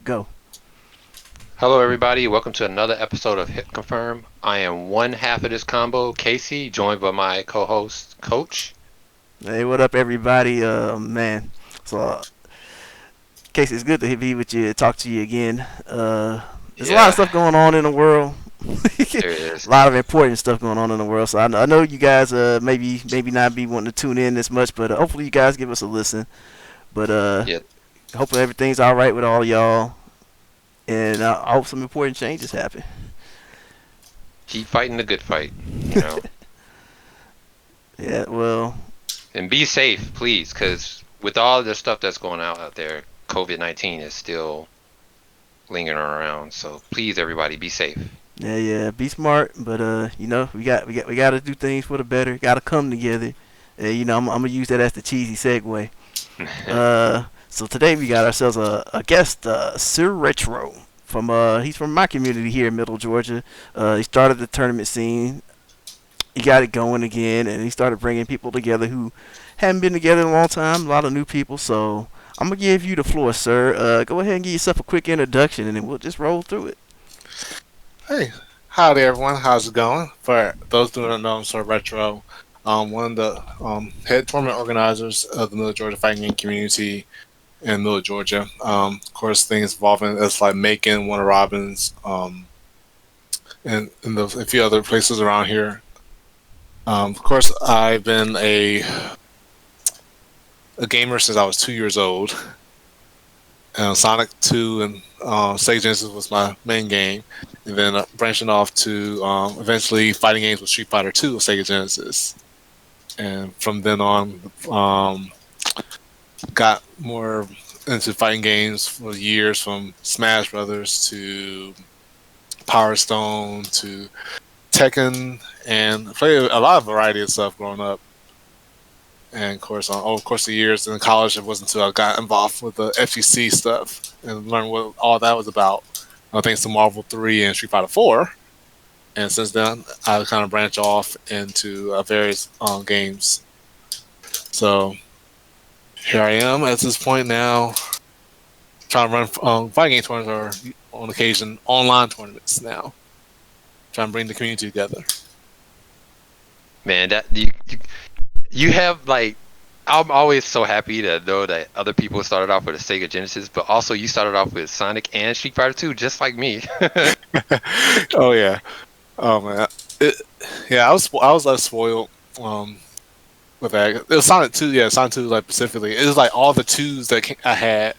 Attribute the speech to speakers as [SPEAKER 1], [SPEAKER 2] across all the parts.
[SPEAKER 1] Go.
[SPEAKER 2] Hello, everybody. Welcome to another episode of Hit Confirm. I am one half of this combo, Casey, joined by my co-host, Coach.
[SPEAKER 1] Hey, what up, everybody? Man. So, Casey, it's good to be with you, talk to you again. There's a lot of
[SPEAKER 2] Yeah,
[SPEAKER 1] stuff going on in the world.
[SPEAKER 2] there
[SPEAKER 1] A
[SPEAKER 2] is.
[SPEAKER 1] lot of important stuff going on in the world. So I know you guys maybe not be wanting to tune in this much, but hopefully you guys give us a listen. But
[SPEAKER 2] Yeah,
[SPEAKER 1] hopefully everything's all right with all y'all, and I hope some important changes happen.
[SPEAKER 2] keep fighting the good fight, you know,
[SPEAKER 1] Yeah. Well.
[SPEAKER 2] and be safe, please, because with all the stuff that's going out there, COVID-19 is still lingering around. So please, everybody, be safe.
[SPEAKER 1] Yeah. Be smart, but we got to do things for the better. Got to come together. I'm gonna use that as the cheesy segue. So today we got ourselves a guest, SirRetro he's from my community here in Middle Georgia. He started the tournament scene. He got it going again, and he started bringing people together who hadn't been together in a long time. A lot of new people. So I'm gonna give you the floor, sir. Go ahead and give yourself a quick introduction, and then we'll just roll through it.
[SPEAKER 3] Hey, howdy everyone. How's it going? For those who don't know, I'm SirRetro. One of the head tournament organizers of the Middle Georgia fighting game community in Middle Georgia. Of course, things involving it's like Macon, Warner Robins, and a few other places around here. Of course, I've been a gamer since I was 2 years old. Sonic 2 and Sega Genesis was my main game, and then branching off to eventually fighting games with Street Fighter 2 of Sega Genesis, and from then on, got more into fighting games for years, from Smash Brothers to Power Stone to Tekken, and played a lot of variety of stuff growing up. And of course, over the course of years in college, it wasn't until I got involved with the FGC stuff and learned what all that was about. Thanks to Marvel 3 and Street Fighter 4. And since then, I kind of branch off into various games. So here I am at this point now, trying to run fighting game tournaments, or on occasion online tournaments now, trying to bring the community together.
[SPEAKER 2] Man, that you have like. I'm always so happy to know that other people started off with a Sega Genesis, but also you started off with Sonic and Street Fighter 2, just like me.
[SPEAKER 3] Oh yeah, oh man, I was like spoiled with that. It was Sonic 2, yeah, Sonic 2 like specifically. It was like all the twos that I had.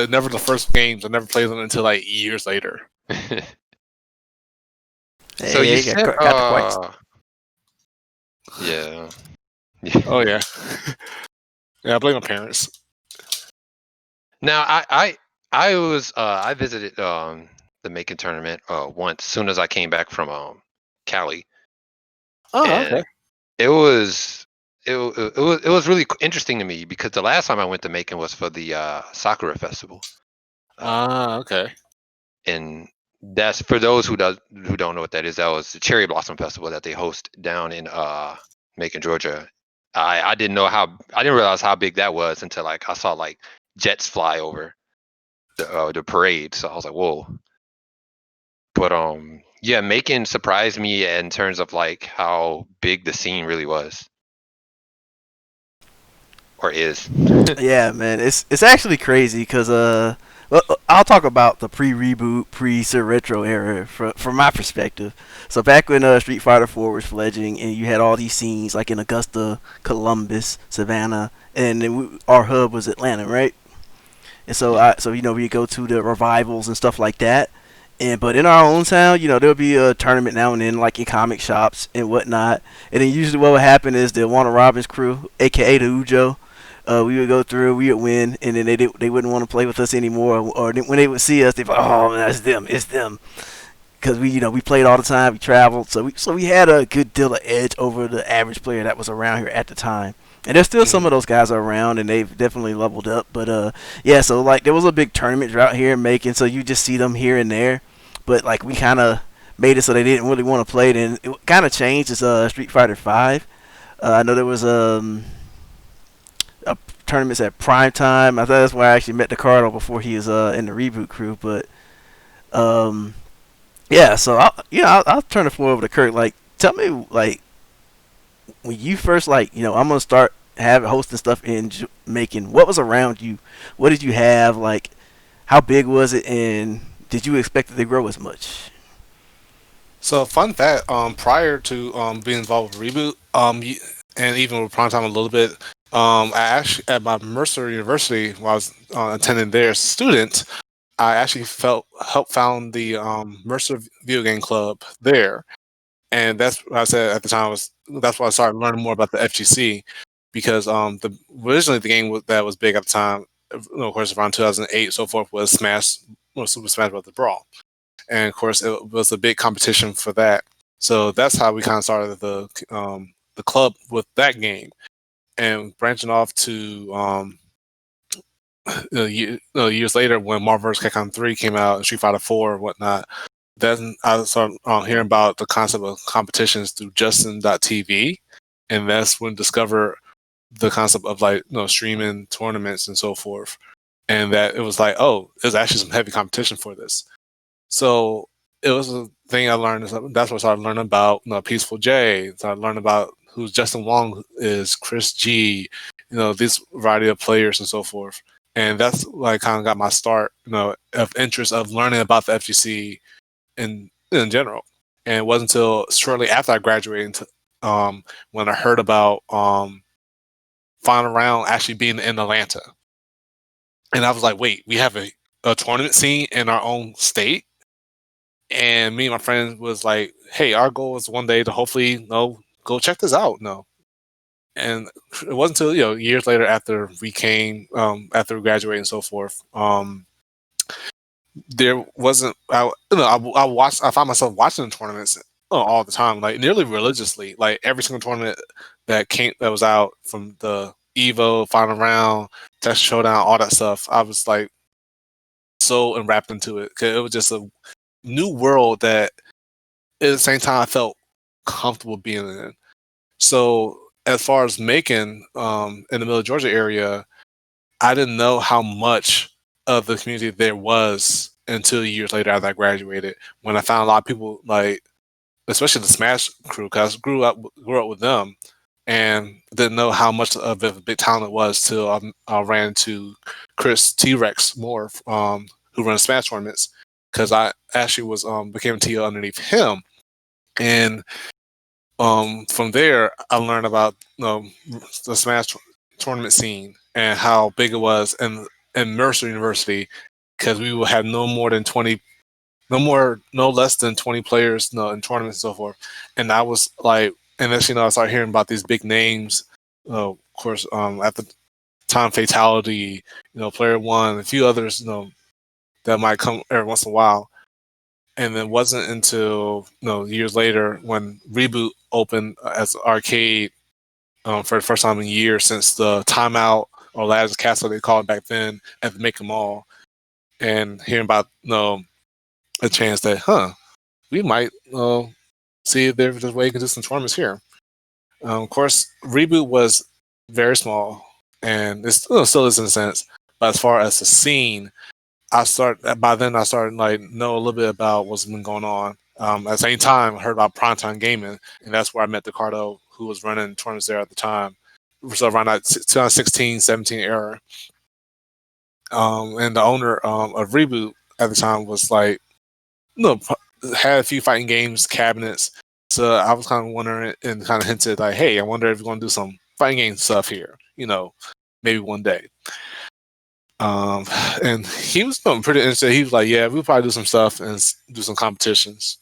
[SPEAKER 3] Never the first games. I never played them until like years later.
[SPEAKER 2] So you
[SPEAKER 1] Hey,
[SPEAKER 2] said,
[SPEAKER 1] got the quite.
[SPEAKER 2] yeah.
[SPEAKER 3] Oh yeah, yeah. I blame my parents.
[SPEAKER 2] Now I visited the Macon tournament once, soon as I came back from Cali,
[SPEAKER 3] Oh
[SPEAKER 2] and
[SPEAKER 3] okay.
[SPEAKER 2] it was really interesting to me because the last time I went to Macon was for the Sakura Festival,
[SPEAKER 3] Okay.
[SPEAKER 2] and that's for those who don't know what that is. That was the Cherry Blossom Festival that they host down in Macon, Georgia. I didn't realize how big that was until like I saw like jets fly over the parade. So I was like, whoa. But yeah, Macon surprised me in terms of like how big the scene really was or is.
[SPEAKER 1] Yeah, man, it's actually crazy because well, I'll talk about the pre-reboot, pre-Sir Retro era from my perspective. So back when Street Fighter 4 was fledgling, and you had all these scenes like in Augusta, Columbus, Savannah, and then our hub was Atlanta, right? And so we go to the revivals and stuff like that. But in our own town, there'll be a tournament now and then, like in comic shops and whatnot. And then usually what would happen is the Warner Robins crew, aka the Ujo, we would go through, we would win, and then they wouldn't want to play with us anymore. Or when they would see us, they'd be like, "Oh, man, it's them," because we played all the time, we traveled, so we had a good deal of edge over the average player that was around here at the time. And there's still some of those guys around, and they've definitely leveled up. But yeah, so like there was a big tournament drought here in Macon, so you just see them here and there. But like we kind of made it so they didn't really want to play it, and it kind of changed as Street Fighter 5. I know there was a tournaments at prime time. I thought that's where I actually met Ricardo before he was in the reboot crew. But um, yeah, so I'll turn the floor over to Kirk. Like, tell me, like, when you first, like, I'm gonna start having hosting stuff in Macon. What was around you? What did you have? Like, how big was it, and did you expect it to grow as much?
[SPEAKER 3] So fun fact, prior to being involved with Reboot, and even with Primetime a little bit, I actually at my Mercer University while I was attending there as a student, I actually helped found the Mercer Video Game Club there, and that's what I said at the time that's why I started learning more about the FGC because originally the game that was big at the time, of course around 2008 so forth was Super Smash Bros. Brawl, and of course it was a big competition for that. So that's how we kind of started the club with that game, and branching off to years later when Marvel vs. Capcom 3 came out and Street Fighter 4 and whatnot. Then I started hearing about the concept of competitions through Justin.tv, and that's when I discovered the concept of like streaming tournaments and so forth, and that it was like, oh, there's actually some heavy competition for this. So it was a thing I learned. That's what I started learning about. Peaceful J. Started learning about who Justin Wong is, Chris G. This variety of players and so forth. And that's like kind of got my start, of interest of learning about the FGC in general. And it wasn't until shortly after I graduated when I heard about Final Round actually being in Atlanta. And I was like, wait, we have a tournament scene in our own state? And me and my friend was like, hey, our goal is one day to hopefully go check this out. No. And it wasn't until years later after we graduated and so forth. There wasn't I watched. I found myself watching the tournaments all the time, like nearly religiously. Like every single tournament that was out, from the Evo Final Round, Texas Showdown, all that stuff. I was like so enwrapped into it because it was just a new world that at the same time I felt comfortable being in. So as far as Macon, in the middle of Georgia area, I didn't know how much of the community there was until years later after I graduated, when I found a lot of people, like especially the Smash crew, because I grew up with them and didn't know how much of a big talent it was till I ran into Chris T-Rex Moore, who runs Smash tournaments, because I actually was became a TL underneath him, and from there I learned about the Smash tournament scene and how big it was in Mercer University, because we will have no less than 20 players in tournaments and so forth. And I was like, and then I started hearing about these big names, of course, at the time Fatality, Player One, a few others, that might come every once in a while. And then wasn't until years later when Reboot opened as an arcade, for the first time in years since the Timeout or Lazarus Castle they called it back then at the Make 'em All, and hearing about a chance that we might see if there's a way you can do some tournaments here. Of course, Reboot was very small, and it still is in a sense. But as far as the scene, by then I started like know a little bit about what's been going on. At the same time, I heard about Primetime Gaming, and that's where I met Ricardo, who was running tournaments there at the time. So around that 2016-17 era. And the owner of Reboot at the time was like, had a few fighting games cabinets. So I was kind of wondering and kind of hinted like, hey, I wonder if you're going to do some fighting game stuff here, maybe one day. And he was pretty interested. He was like, yeah, we'll probably do some stuff and do some competitions.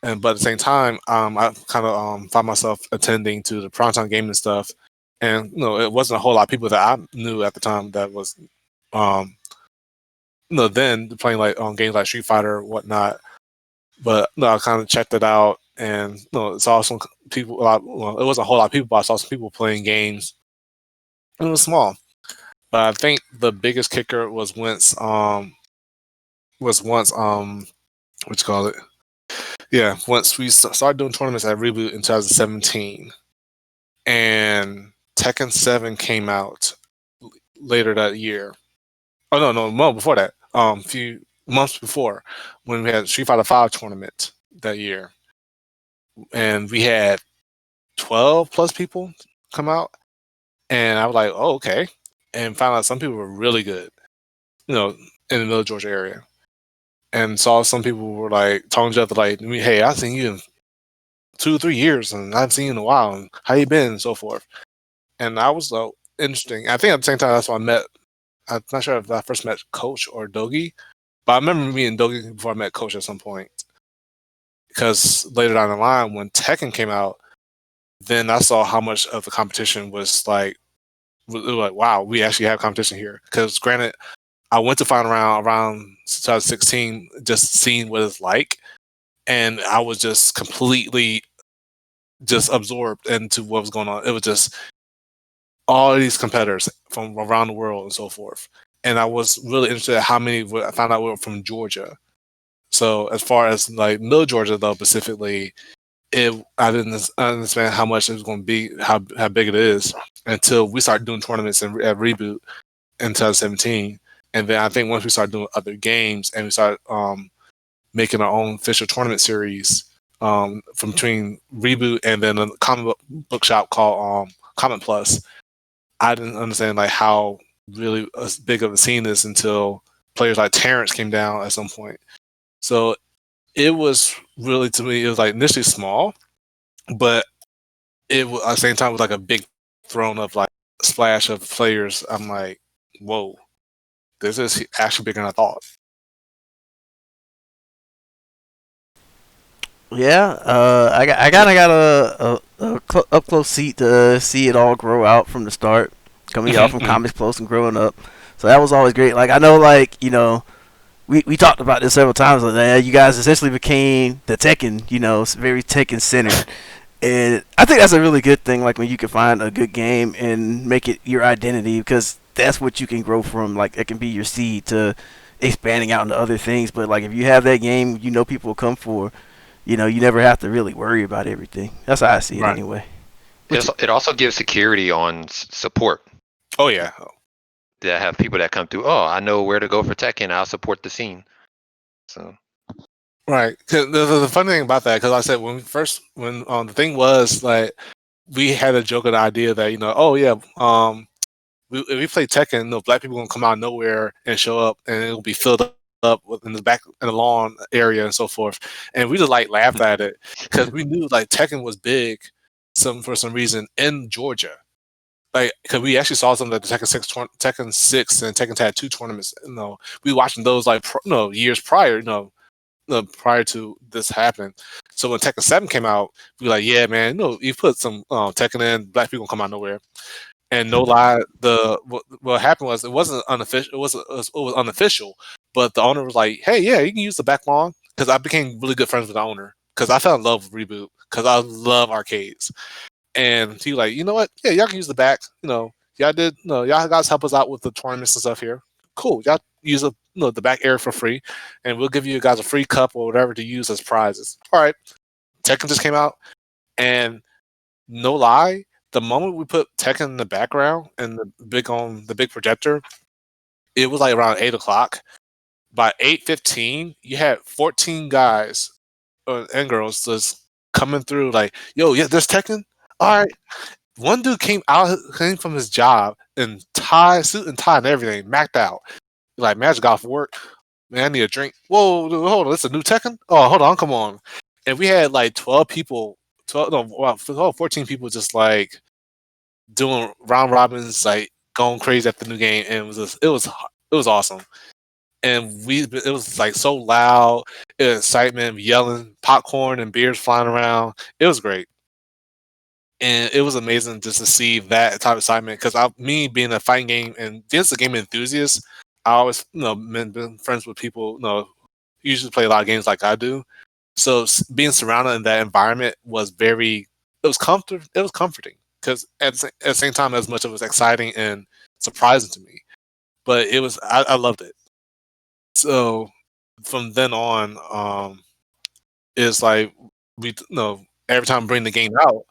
[SPEAKER 3] But at the same time, I kind of found myself attending to the primetime gaming stuff. And, it wasn't a whole lot of people that I knew at the time that was, then playing like games like Street Fighter or whatnot. But I kind of checked it out, and saw some people. It wasn't a whole lot of people, but I saw some people playing games. It was small, but I think the biggest kicker was once what you call it? Yeah, once we started doing tournaments at Reboot in 2017, and Tekken 7 came out later that year. Oh no, before that. A few months before, when we had Street Fighter Five tournament that year, and we had 12 plus people come out, and I was like, oh okay, and found out some people were really good, in the middle of Georgia area, and saw some people were like talking to each other like, hey, I've seen you in 2 or 3 years, and I haven't seen you in a while, and how you been, and so forth. And I was interesting. I think at the same time that's when I met. I'm not sure if I first met Coach or Dogi, but I remember meeting Dogi before I met Coach at some point. Because later down the line, when Tekken came out, then I saw how much of the competition was like. It was like, wow, we actually have competition here. Because granted, I went to final round around 2016, just seeing what it's like, and I was just completely just absorbed into what was going on. It was just all of these competitors from around the world and so forth. And I was really interested in how many I found out were from Georgia. So as far as like middle Georgia though specifically, I didn't understand how much it was going to be, how big it is, until we started doing tournaments at Reboot in 2017. And then I think once we started doing other games and we started making our own official tournament series from between Reboot and then a comic book shop called Comic Plus, I didn't understand like how really big of a scene is until players like Terrence came down at some point. So it was really, to me, it was like initially small, but it at the same time was like a big throne of like splash of players. I'm like, whoa, this is actually bigger than I thought.
[SPEAKER 1] Yeah, I kind of got a up close seat to see it all grow out from the start, coming out from comics close and growing up. So that was always great. Like I know, like we talked about this several times. Like, you guys essentially became the Tekken, it's very Tekken centered, and I think that's a really good thing. Like when you can find a good game and make it your identity, because that's what you can grow from. Like it can be your seed to expanding out into other things. But like if you have that game, people will come for. You never have to really worry about everything. That's how I see it
[SPEAKER 3] Right.
[SPEAKER 1] anyway.
[SPEAKER 2] It also gives security on support.
[SPEAKER 3] Oh yeah.
[SPEAKER 2] That have people that come through. Oh, I know where to go for Tekken. I'll support the scene. So
[SPEAKER 3] Right. 'Cause the funny thing about that, because I said when the thing was like we had a joke of the idea that oh yeah, if we play Tekken, black people gonna come out of nowhere and show up, and it'll be filled up in the back in the lawn area and so forth. And we just like laughed at it because we knew like Tekken was big, for some reason in Georgia. Like, because we actually saw some of the Tekken 6 and Tekken Tag 2 tournaments. We watching those like years prior. Prior to this happening. So when Tekken 7 came out, we were like, yeah, man, you put some Tekken in, black people come out of nowhere. And no lie, what happened was it wasn't unofficial. It was unofficial, but the owner was like, "Hey, yeah, you can use the back lawn." Because I became really good friends with the owner because I fell in love with Reboot because I love arcades. And he was like, you know what? Yeah, y'all can use the back. Y'all did. Y'all guys help us out with the tournaments and stuff here. Cool. Y'all use the back area for free, and we'll give you guys a free cup or whatever to use as prizes. All right. Tekken just came out, and no lie, the moment we put Tekken in the background and the big projector, it was like around 8 o'clock. By 8:15, you had 14 guys and girls just coming through like, yo, yeah, there's Tekken. All right. One dude came from his job in suit and tie and everything, macked out. Like, man, I just got off work. Man, I need a drink. Whoa, hold on, it's a new Tekken? Oh, hold on, come on. And we had like 12 people, 14 people just like doing round robins, like going crazy at the new game, and it was awesome. And it was like so loud, excitement, yelling, popcorn and beers flying around. It was great, and it was amazing just to see that type of excitement. Because me being a fighting game and just a game enthusiast, I always been friends with people usually play a lot of games like I do. So being surrounded in that environment was it was comforting because at the same time, as much as it was exciting and surprising to me, but I loved it. So from then on, it's like we every time we bring the game out,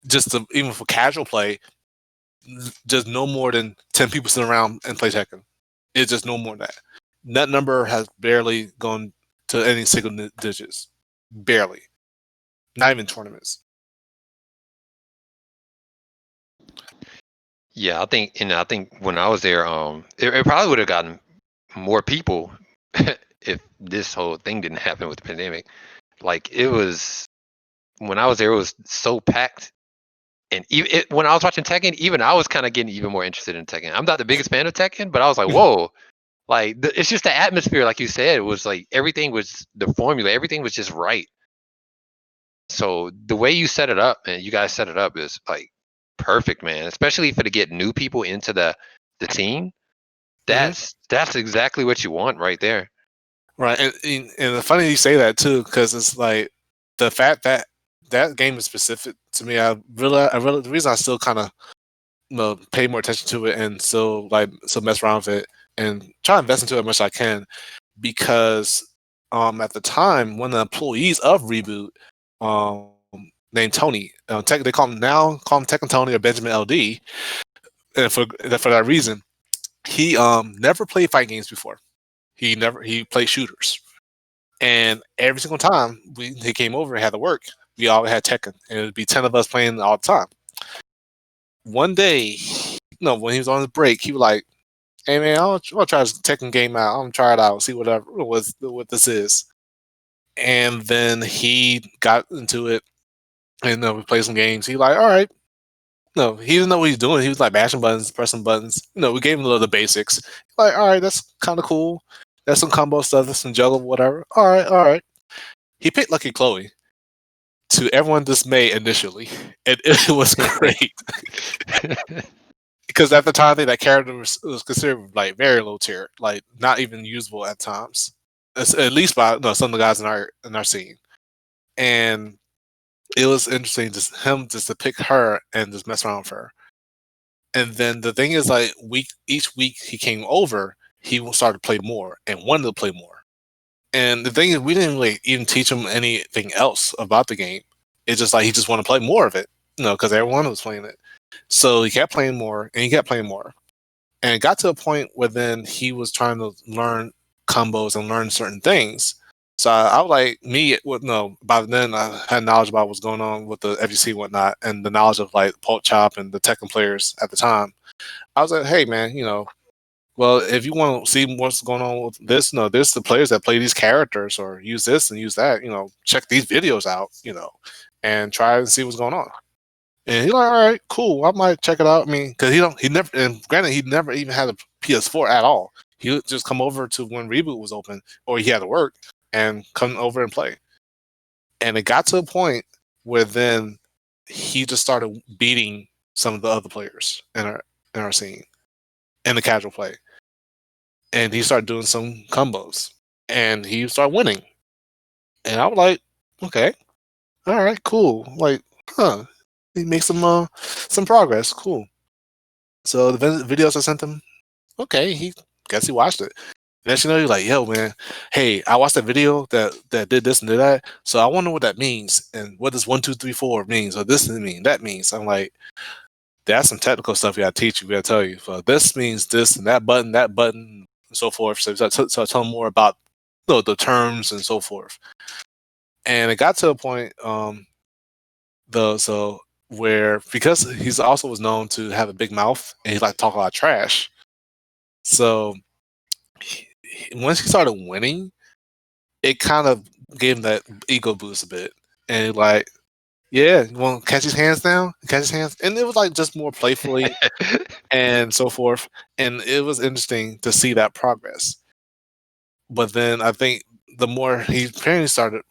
[SPEAKER 3] just even for casual play, just no more than 10 people sitting around and play Tekken. It's just no more than that. That number has barely gone to any single digits. Barely. Not even tournaments.
[SPEAKER 2] Yeah, I think when I was there, it probably would have gotten more people if this whole thing didn't happen with the pandemic. Like it was when I was there, it was so packed. And when I was watching Tekken, even I was kind of getting even more interested in Tekken. I'm not the biggest fan of Tekken, but I was like, whoa, like it's just the atmosphere, like you said. It was like everything was the formula, everything was just right. So the way you set it up, and you guys set it up, is like perfect, man. Especially for to get new people into the scene. That's exactly what you want right there.
[SPEAKER 3] Right, and the funny you say that too, because it's like the fact that that game is specific to me. I really, the reason I still kind of pay more attention to it and still mess around with it and try to invest into it as much as I can, because at the time one of the employees of Reboot, um named Tony, they call him Tekken Tony or Benjamin LD, and for that reason, he never played fight games before. He played shooters. And every single time he came over and had to work, we all had Tekken. And it would be 10 of us playing all the time. One day, when he was on his break, he was like, hey man, I'll try this Tekken game out. I'm gonna try it out, see what this is. And then he got into it and we played some games. He like, all right. No, he didn't know what he was doing. He was like mashing buttons, pressing buttons. We gave him a little of the basics. Like, all right, that's kind of cool. That's some combo stuff, that's some juggle, whatever. All right. He picked Lucky Chloe, to everyone's dismay initially. And it was great. Because at the time, I think that character was considered like very low tier, like not even usable at times. At least by some of the guys in our scene. And it was interesting just to pick her and just mess around with her. And then the thing is, like, each week he came over, he started to play more and wanted to play more. And the thing is, we didn't really even teach him anything else about the game. It's just like he just wanted to play more of it, because everyone was playing it. So he kept playing more, and he kept playing more. And it got to a point where then he was trying to learn combos and learn certain things. So I was like, by then I had knowledge about what's going on with the FGC and whatnot, and the knowledge of like Pulp Chop and the Tekken players at the time. I was like, hey man, well, if you want to see what's going on with this, there's the players that play these characters or use this and use that, check these videos out, and try and see what's going on. And he's like, all right, cool. I might check it out. I mean, because granted, he never even had a PS4 at all. He would just come over to when Reboot was open or he had to work and come over and play. And it got to a point where then he just started beating some of the other players in our scene in the casual play. And he started doing some combos and he started winning. And I was like, okay, all right, cool. Like, he makes some progress. Cool. So the videos I sent him, okay, he watched it. Next you know, you're like, yo, man, hey, I watched that video that did this and did that. So I wonder what that means and what does 1, 2, 3, 4 means, or this mean, that means. I'm like, that's some technical stuff we gotta teach you, we gotta tell you. So this means this and that button, and so forth. So I tell him more about the terms and so forth. And it got to a point, where, because he's also was known to have a big mouth and he like to talk a lot of trash. So once he started winning, it kind of gave him that ego boost a bit. And like, yeah, you want to catch his hands down? Catch his hands? And it was like just more playfully and so forth. And it was interesting to see that progress. But then I think the more he apparently started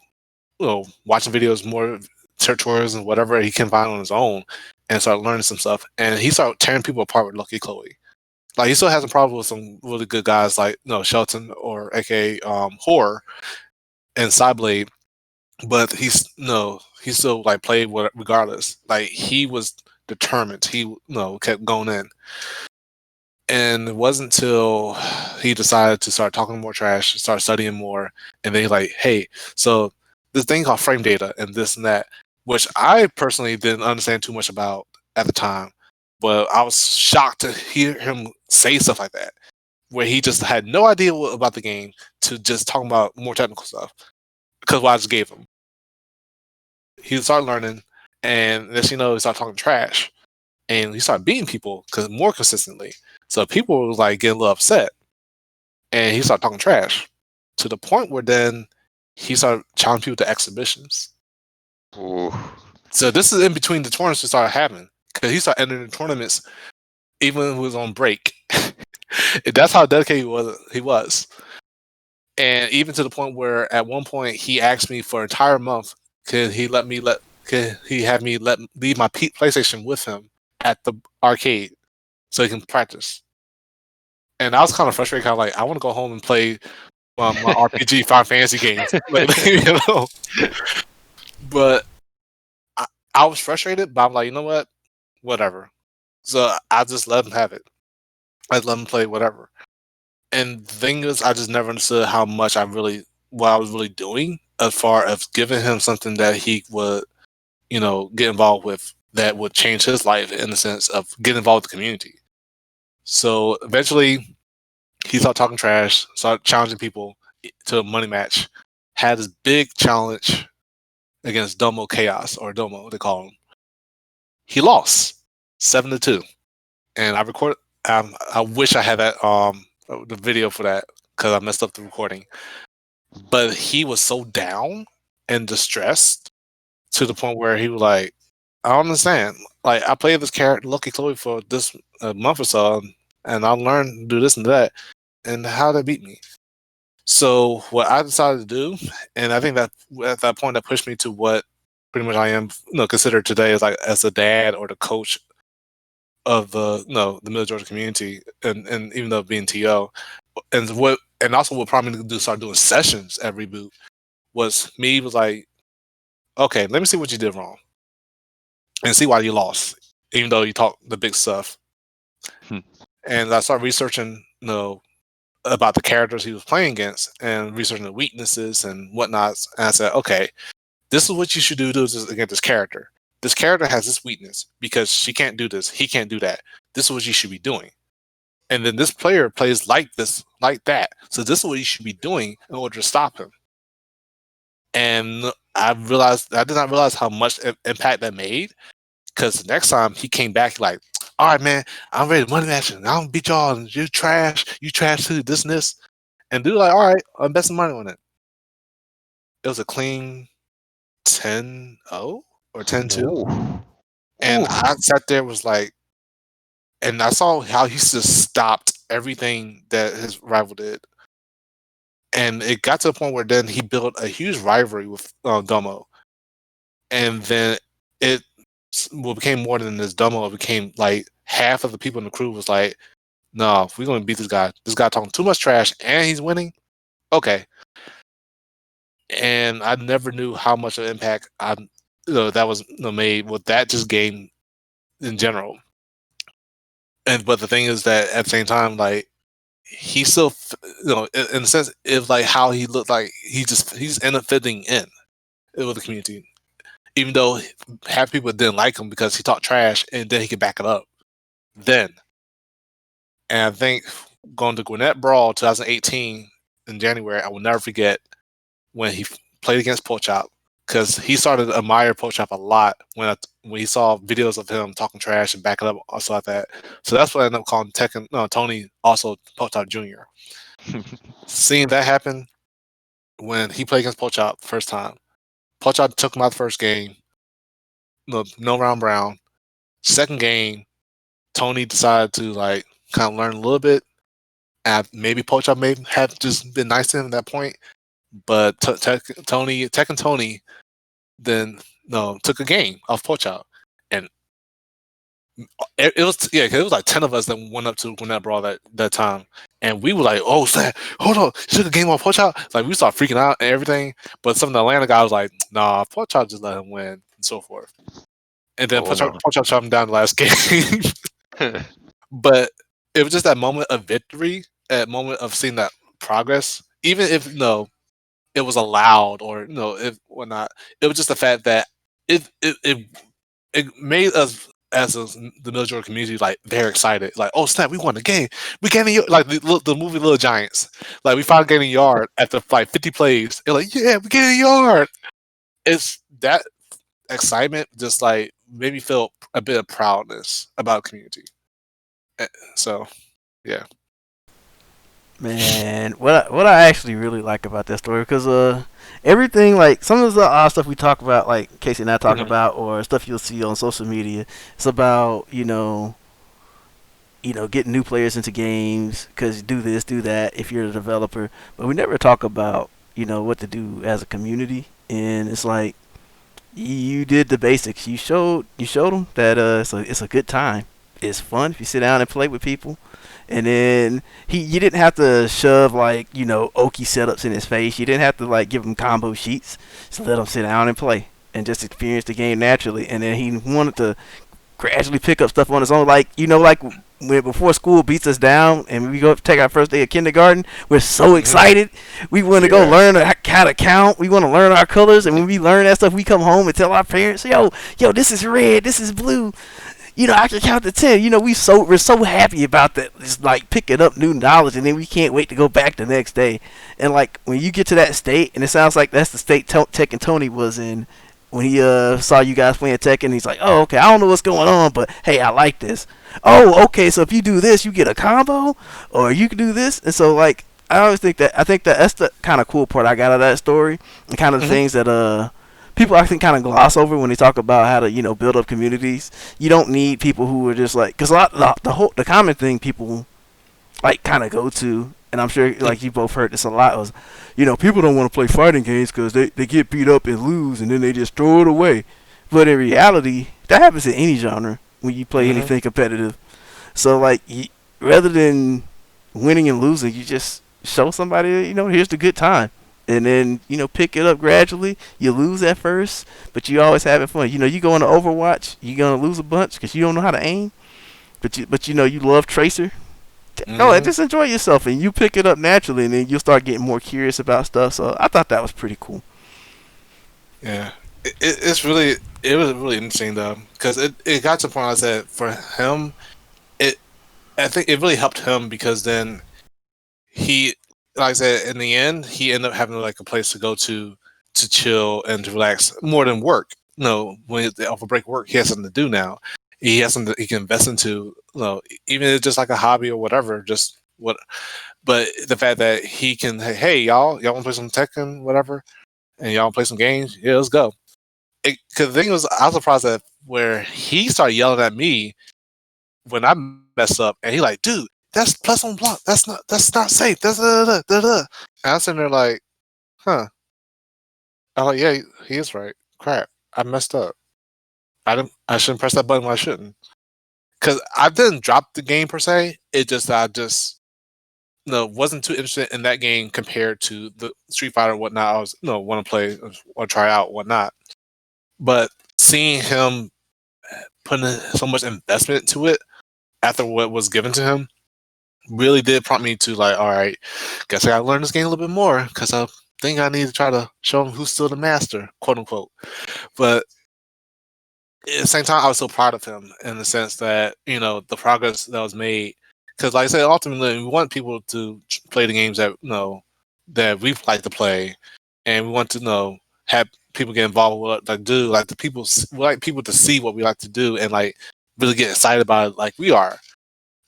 [SPEAKER 3] watching videos, more tutorials and whatever he can find on his own, and started learning some stuff. And he started tearing people apart with Lucky Chloe. Like, he still has a problem with some really good guys like Shelton or aka Horror and Cyblade, but he's still like played regardless. Like, he was determined. He kept going in. And it wasn't until he decided to start talking more trash, start studying more, and then he's like, hey, so this thing called frame data and this and that, which I personally didn't understand too much about at the time. But I was shocked to hear him say stuff like that, where he just had no idea about the game to just talking about more technical stuff because what I just gave him. He started learning, and next you know, he started talking trash, and he started beating people because more consistently. So people was like getting a little upset, and he started talking trash to the point where then he started challenging people to exhibitions.
[SPEAKER 2] Ooh.
[SPEAKER 3] So this is in between the tournaments that started happening because he started entering the tournaments even when he was on break. That's how dedicated he was. And even to the point where at one point he asked me for an entire month, could he have me leave my PlayStation with him at the arcade so he can practice. And I was kind of frustrated, kind of like, I want to go home and play my RPG Final Fantasy games, you know. But I was frustrated, but I'm like, you know what, whatever. So I just let him have it. I let him play whatever. And the thing is, I just never understood how much what I was really doing as far as giving him something that he would, you know, get involved with that would change his life in the sense of getting involved with the community. So eventually he started talking trash, started challenging people to a money match, had this big challenge against Domo Chaos, or Domo, they call him. He lost 7-2. And I recorded, I wish I had that, the video for that because I messed up the recording. But he was so down and distressed to the point where he was like, I don't understand. Like, I played this character, Lucky Chloe, for this month or so, and I learned to do this and that, and how they beat me. So what I decided to do, and I think that at that point that pushed me to what pretty much I am, you know, considered today as like as a dad or the coach of the the Middle Georgia community, and even though being TO, and also what prompted me to start doing sessions at Reboot was like, okay, let me see what you did wrong and see why you lost, even though you talked the big stuff. And I started researching, you know, about the characters he was playing against and researching the weaknesses and whatnot. And I said, okay, this is what you should do against this character. This character has this weakness because she can't do this, he can't do that. This is what you should be doing. And then this player plays like this, like that. So this is what you should be doing in order to stop him. And I did not realize how much impact that made. Because the next time he came back, like, all right, man, I'm ready to money match and I'm gonna beat y'all and you trash too, this and this. And dude, like, all right, I'm bet some money on it. It was a clean 10-0 or 10-2. And I sat there, was like, and I saw how he just stopped everything that his rival did. And it got to a point where then he built a huge rivalry with Domo. And then it became more than this. Domo became like half of the people in the crew was like, no, we're going to beat this guy. This guy talking too much trash and he's winning. Okay. And I never knew how much of an impact that was made with that just game in general. But the thing is that at the same time, like, he still, in a sense, it's like how he looked like he's ended up fitting in with the community, even though half people didn't like him because he talked trash, and then he could back it up. And I think going to Gwinnett Brawl 2018 in January, I will never forget when he played against Pochop, because he started to admire Pochop a lot when he saw videos of him talking trash and backing up, also like that. So that's what I ended up calling Tony also Pochop Jr. Seeing that happen when he played against Pochop first time, Pochop took him out the first game, no round brown. Second game, Tony decided to like kind of learn a little bit. And maybe Pochop may have just been nice to him at that point, but Tony then took a game off Pochop, and it was 'cause it was like 10 of us that went up to Gwinnett Brawl that time, and we were like, "Oh, snap, hold on, you took a game off Pochop." Like, we started freaking out and everything, but some of the Atlanta guys was like, "Nah, Pochop just let him win," and so forth. And then Pochop shot him down the last game. But it was just that moment of victory, that moment of seeing that progress, even if it was allowed or if whatnot. It was just the fact that it made us as the Middle community, like they're excited, like, oh snap, we won the game, we gained like the movie Little Giants, like we finally gained a yard after like 50 plays. They're like, yeah, we gained a yard. It's that excitement just like made me feel a bit of proudness about community. So, yeah.
[SPEAKER 1] Man, what I actually really like about that story, because everything, like some of the odd stuff we talk about, like Casey and I talk about, or stuff you'll see on social media, it's about getting new players into games, because do this, do that if you're a developer, but we never talk about what to do as a community, and it's like you did the basics. You showed them that it's a good time. It's fun if you sit down and play with people. And then you didn't have to shove like oaky setups in his face. You didn't have to like give him combo sheets. Just let him sit down and play and just experience the game naturally. And then he wanted to gradually pick up stuff on his own. Like like when before school beats us down and we go take our first day of kindergarten, we're so excited. We want to go learn how to count. We want to learn our colors. And when we learn that stuff, we come home and tell our parents, yo, this is red, this is blue. I can count to 10. We're so happy about that. It's like picking up new knowledge, and then we can't wait to go back the next day. And like when you get to that state, and it sounds like that's the state Tekken Tony was in when he saw you guys playing Tekken. He's like, oh, okay, I don't know what's going on, but hey, I like this. Oh, okay, so if you do this, you get a combo, or you can do this. And so like I think that's the kind of cool part I got out of that story, and kind of the things that people I think kind of gloss over when they talk about how to build up communities. You don't need people who are just like, because a lot the common thing people like kind of go to, and I'm sure like you both heard this a lot, was people don't want to play fighting games because they get beat up and lose and then they just throw it away. But in reality, that happens in any genre when you play anything competitive. So like rather than winning and losing, you just show somebody here's the good time. And then pick it up gradually. You lose at first, but you always having fun. You go into Overwatch, you're gonna lose a bunch because you don't know how to aim. But you love Tracer. No, just enjoy yourself, and you pick it up naturally, and then you'll start getting more curious about stuff. So I thought that was pretty cool.
[SPEAKER 3] Yeah, it was really interesting though, because it got to the point I said for him, I think it really helped him because then he. Like I said, in the end, he ended up having like a place to go to chill and to relax more than work. When the off a break work, he has something to do now. He has something he can invest into. Even if it's just like a hobby or whatever. Just what, but the fact that he can, hey y'all want to play some Tekken, whatever, and y'all want to play some games? Yeah, let's go. Because the thing was, I was surprised that where he started yelling at me when I messed up, and he like, dude. That's plus on block. That's not safe. That's da. And I'm sitting there like, huh. I'm like, yeah, he is right. Crap, I messed up. I shouldn't press that button when I shouldn't. Because I didn't drop the game per se. It just I just wasn't too interested in that game compared to the Street Fighter and whatnot. I was want to play or try out whatnot. But seeing him putting so much investment into it after what was given to him really did prompt me to like, all right, guess I gotta learn this game a little bit more because I think I need to try to show him who's still the master, quote unquote. But at the same time, I was so proud of him in the sense that the progress that was made. Because like I said, ultimately we want people to play the games that that we like to play, and we want to have people get involved with what they do. Like we like people to see what we like to do and like really get excited about it, like we are.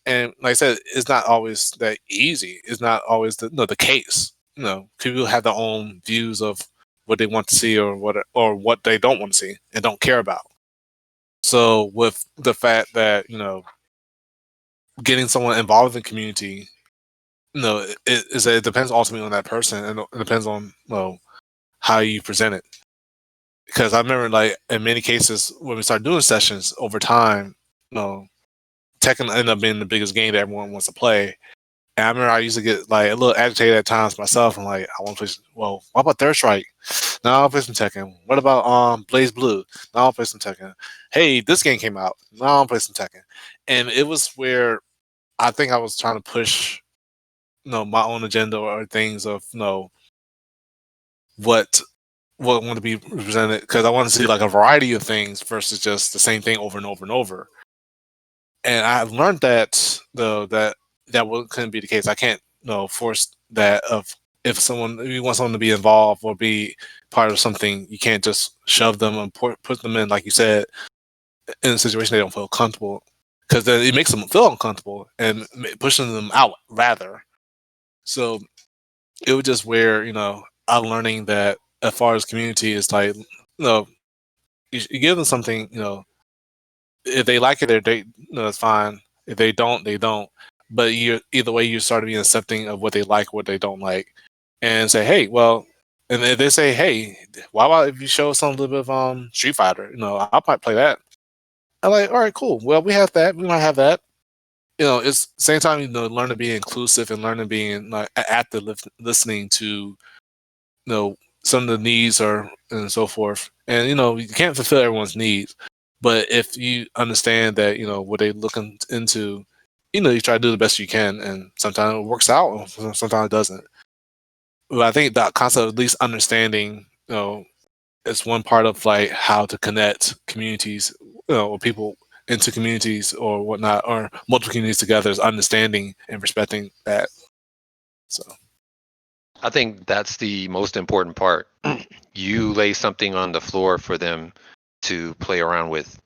[SPEAKER 3] And like I said, it's not always that easy. It's not always the case. People have their own views of what they want to see or what they don't want to see and don't care about. So with the fact that getting someone involved in the community, it depends ultimately on that person, and it depends on how you present it. Because I remember, like in many cases, when we started doing sessions over time, Tekken ended up being the biggest game that everyone wants to play. And I remember I used to get like a little agitated at times myself. I'm like, I want to play. Well, what about Third Strike? Now I'll play some Tekken. What about Blaze Blue? Now I'll play some Tekken. Hey, this game came out. Now I'll play some Tekken. And it was where I think I was trying to push, my own agenda or things of what want to be presented, because I want to see like a variety of things versus just the same thing over and over and over. And I've learned that though that couldn't be the case. I can't force that of if you want someone to be involved or be part of something, you can't just shove them and put them in, like you said, in a situation they don't feel comfortable, because then it makes them feel uncomfortable and pushing them out rather. So it was just where I'm learning that as far as community is like, you give them something, if they like it, it's fine. If they don't, they don't. But you either way, you start being accepting of what they like, what they don't like, and say, hey, well, and if they say, hey, why about if you show us some little bit of Street Fighter? I might play that. I'm like, all right, cool. Well, we have that. We might have that. It's same time. Learn to be inclusive and learn to being like active, listening to some of the needs or and so forth. And you can't fulfill everyone's needs, but if you understand that what they're looking into, you try to do the best you can, and sometimes it works out, sometimes it doesn't. But I think that concept of at least understanding, is one part of like how to connect communities, or people into communities or whatnot, or multiple communities together, is understanding and respecting that. So
[SPEAKER 2] I think that's the most important part. You lay something on the floor for them to play around with,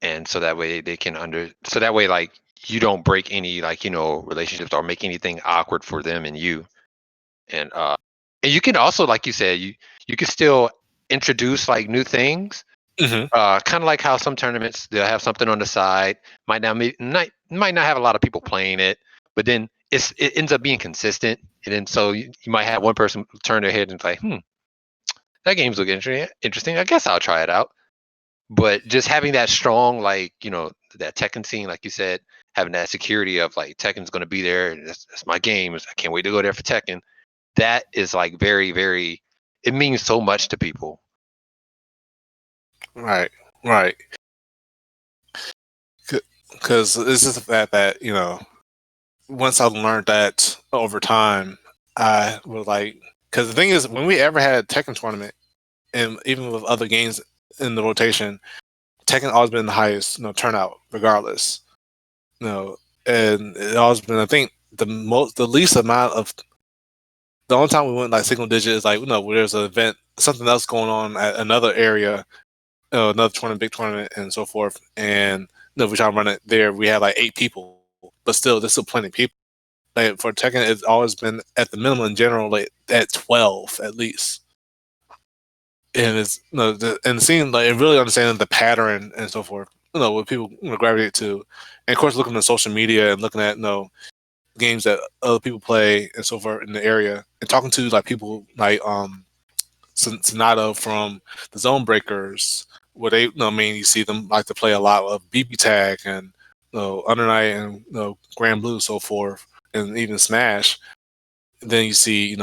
[SPEAKER 2] and so that way they can so that way like you don't break any like relationships or make anything awkward for them and you. And you can also, like you said, you can still introduce like new things.
[SPEAKER 3] hmm
[SPEAKER 2] Kind of like how some tournaments they'll have something on the side, might not have a lot of people playing it, but then it ends up being consistent, and then so you might have one person turn their head and like, that game's looking interesting. I guess I'll try it out. But just having that strong, like that Tekken scene, like you said, having that security of like Tekken's going to be there, and that's my game. I can't wait to go there for Tekken. That is like very, very. It means so much to people.
[SPEAKER 3] right, right. Because it's just the fact that once I learned that over time, I was like, because the thing is, when we ever had a Tekken tournament, and even with other games in the rotation, Tekken always been the highest turnout, regardless. And it always been, I think, the least amount of. The only time we went like single digit is like where there's an event, something else going on at another area, another tournament, big tournament, and so forth. And we try to run it there. We had like 8 people, but still, there's still plenty of people. Like for Tekken, it's always been at the minimum in general, like at 12 at least. And it's and seeing like and really understanding the pattern and so forth. What people gravitate to, and of course looking at social media and looking at games that other people play and so forth in the area, and talking to like people like Sonata from the Zone Breakers, where they, you see them like to play a lot of BB Tag and Under Night and Grand Blue, so forth, and even Smash. And then you see,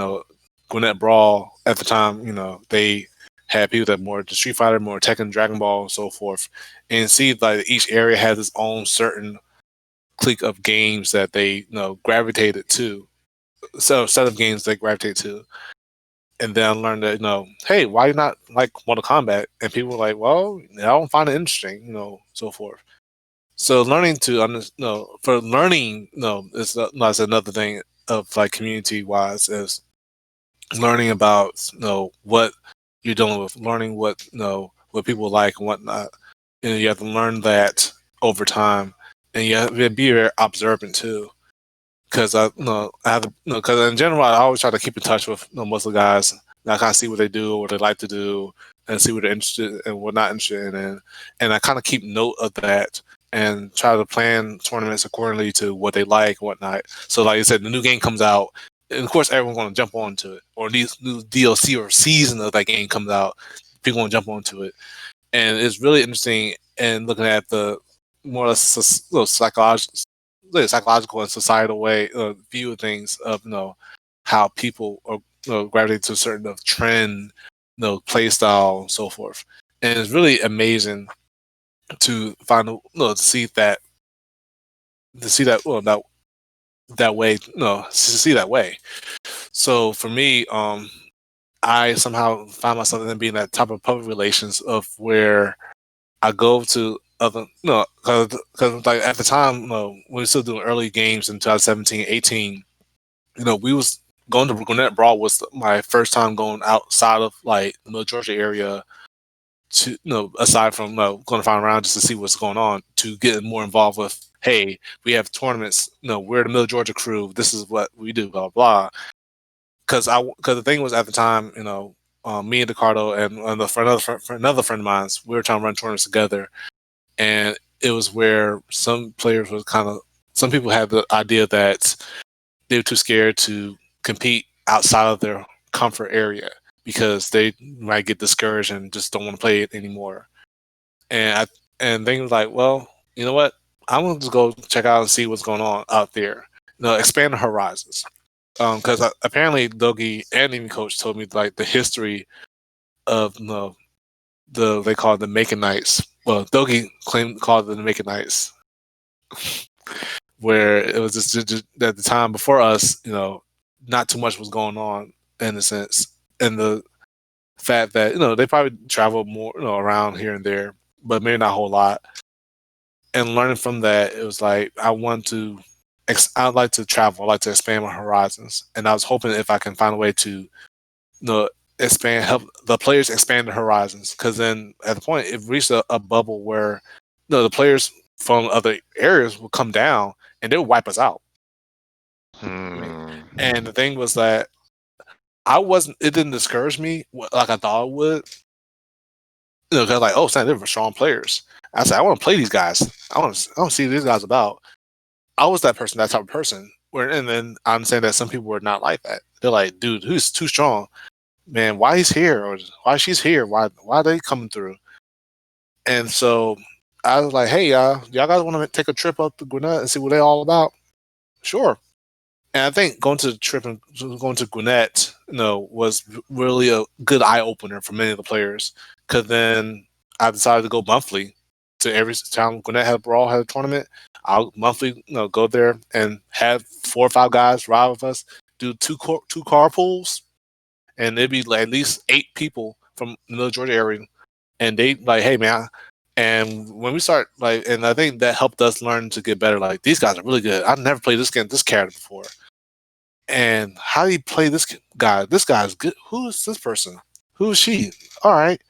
[SPEAKER 3] Gwinnett Brawl at the time, they had people that more Street Fighter, more Tekken, Dragon Ball, so forth, and see like each area has its own certain clique of games that they gravitated to. So set of games they gravitate to. And then I learned that, hey, why you not like Mortal Kombat? And people were like, well, I don't find it interesting, so forth. So learning to for learning, is that's another thing of like community wise, is learning about what you're dealing with, learning what what people like and whatnot. And you have to learn that over time, and you have to be very observant too. Because I have because in general I always try to keep in touch with most of the guys. And I kind of see what they do, what they like to do, and see what they're interested and what not interested in, and I kind of keep note of that and try to plan tournaments accordingly to what they like and whatnot. So, like I said, the new game comes out, and of course everyone's going to jump onto it, or these new DLC or season of that game comes out, people want to jump onto it, and it's really interesting. And looking at the more or less psychological and societal way view of things of how people are gravitate to a certain trend, play style, and so forth. And it's really amazing to find to see that that way, to see that way. So for me, I somehow find myself in being that type of public relations of where I go to other because like at the time, we were still doing early games in 2017, 18. We was going to Gwinnett Brawl was my first time going outside of like the Middle Georgia area to aside from going to find around just to see what's going on, to get more involved with, hey, we have tournaments, we're the Middle Georgia crew, this is what we do, blah blah. Because the thing was, at the time, me and Ricardo and for another friend of mine, we were trying to run tournaments together, and it was where some players was some people had the idea that they were too scared to compete outside of their comfort area because they might get discouraged and just don't want to play it anymore. And they was like, well, you know what? I'm gonna just go check out and see what's going on out there. Expand the horizons. Because apparently Dogi and even Coach told me like the history of they call it the Macon Nights. Well, Dogi called it the Macon Nights, where it was just at the time before us, not too much was going on in a sense, and the fact that they probably traveled more around here and there, but maybe not a whole lot. And learning from that, it was like I'd like to travel, I'd like to expand my horizons, and I was hoping if I can find a way to help the players expand their horizons, because then at the point it reached a bubble where the players from other areas would come down and they would wipe us out. And the thing was that it didn't discourage me like I thought it would. Cause like, oh, they're strong players. I said, I want to play these guys. I want to see what these guys about. I was that type of person. And then I'm saying that some people were not like that. They're like, dude, who's too strong? Man, why he's here or why she's here? Why are they coming through? And so I was like, hey, y'all guys want to take a trip up to Gwinnett and see what they're all about? Sure. And I think going to the trip and going to Gwinnett, was really a good eye opener for many of the players. Because then I decided to go monthly to every time Gwinnett had a tournament. I'll monthly, go there and have 4 or 5 guys ride with us, do two carpools, and it'd be like at least 8 people from the Middle Georgia area, and they like, hey man. And when we start and I think that helped us learn to get better. Like, these guys are really good. I've never played this character before. And how do you play this guy? This guy's good. Who is this person? Who is she? All right.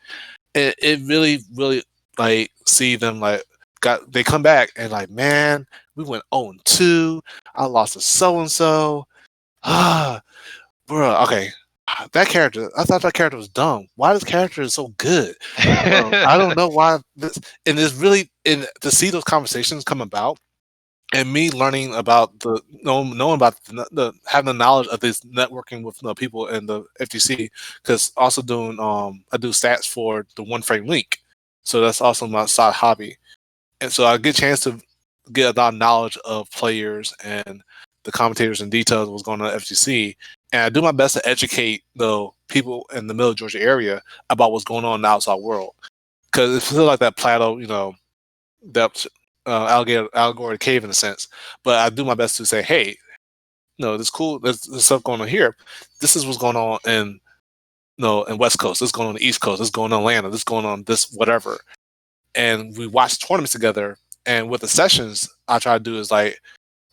[SPEAKER 3] And it really, really see them they come back and like, man, we went 0-2. I lost to so and so. Bro, okay. That character, I thought that character was dumb. Why this character is so good? I don't know why. And it's really, to see those conversations come about, and me learning about knowing about having the knowledge of this networking with people in the FTC, because also doing I do stats for the One Frame Link, so that's also my side hobby, and so I get a chance to get a lot of knowledge of players and the commentators and details of what's going on at FTC, and I do my best to educate the people in the Middle Georgia area about what's going on in the outside world, because it's still like that plateau, that alligator cave in a sense. But I do my best to say, hey, this cool, there's stuff going on here. This is what's going on in West Coast. This is going on the East Coast. This is going on Atlanta. This is going on this whatever. And we watch tournaments together. And with the sessions, I try to do is like,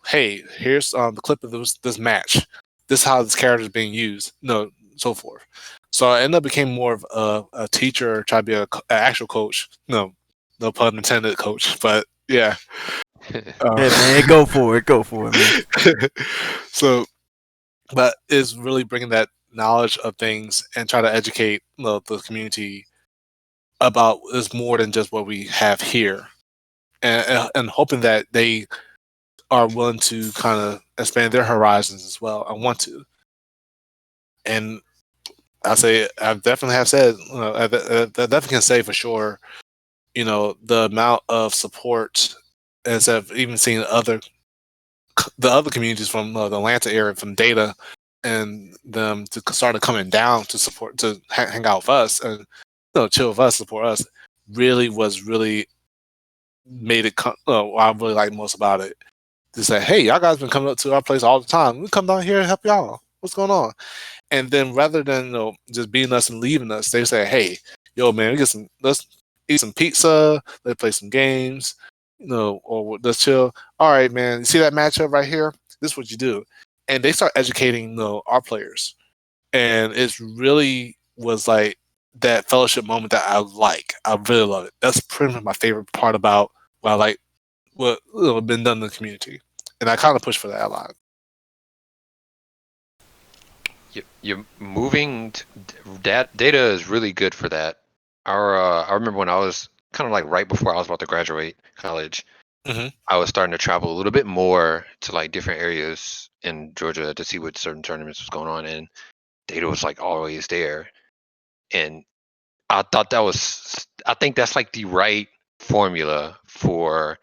[SPEAKER 3] hey, here's the clip of this match. This is how this character is being used. So forth. So I ended up becoming more of a teacher, try to be an actual coach. No pun intended, coach. But yeah.
[SPEAKER 1] Yeah, man, go for it, man.
[SPEAKER 3] So, but it's really bringing that knowledge of things and try to educate the community about it's more than just what we have here, and hoping that they are willing to kind of expand their horizons as well. I want to, and I definitely have said, I definitely can say for sure, the amount of support, instead of even seeing the other communities from the Atlanta area, from Data, and them to start coming down to support, to hang out with us and chill with us, support us, really made it. What I really like most about it, to say, hey, y'all guys been coming up to our place all the time. We come down here and help y'all. What's going on? And then rather than just beating us and leaving us, they say, hey, yo, man, let's eat some pizza, let's play some games, or let's chill. All right, man. You see that matchup right here? This is what you do. And they start educating our players. And it's really was like that fellowship moment that I like. I really love it. That's pretty much my favorite part about what I like what been done in the community. And I kind of push for that a lot.
[SPEAKER 2] You're moving. That data is really good for that. I remember when I was kind of like right before I was about to graduate college.
[SPEAKER 3] Mhm.
[SPEAKER 2] I was starting to travel a little bit more to like different areas in Georgia to see what certain tournaments was going on, and data was like always there. And I thought I think that's like the right formula for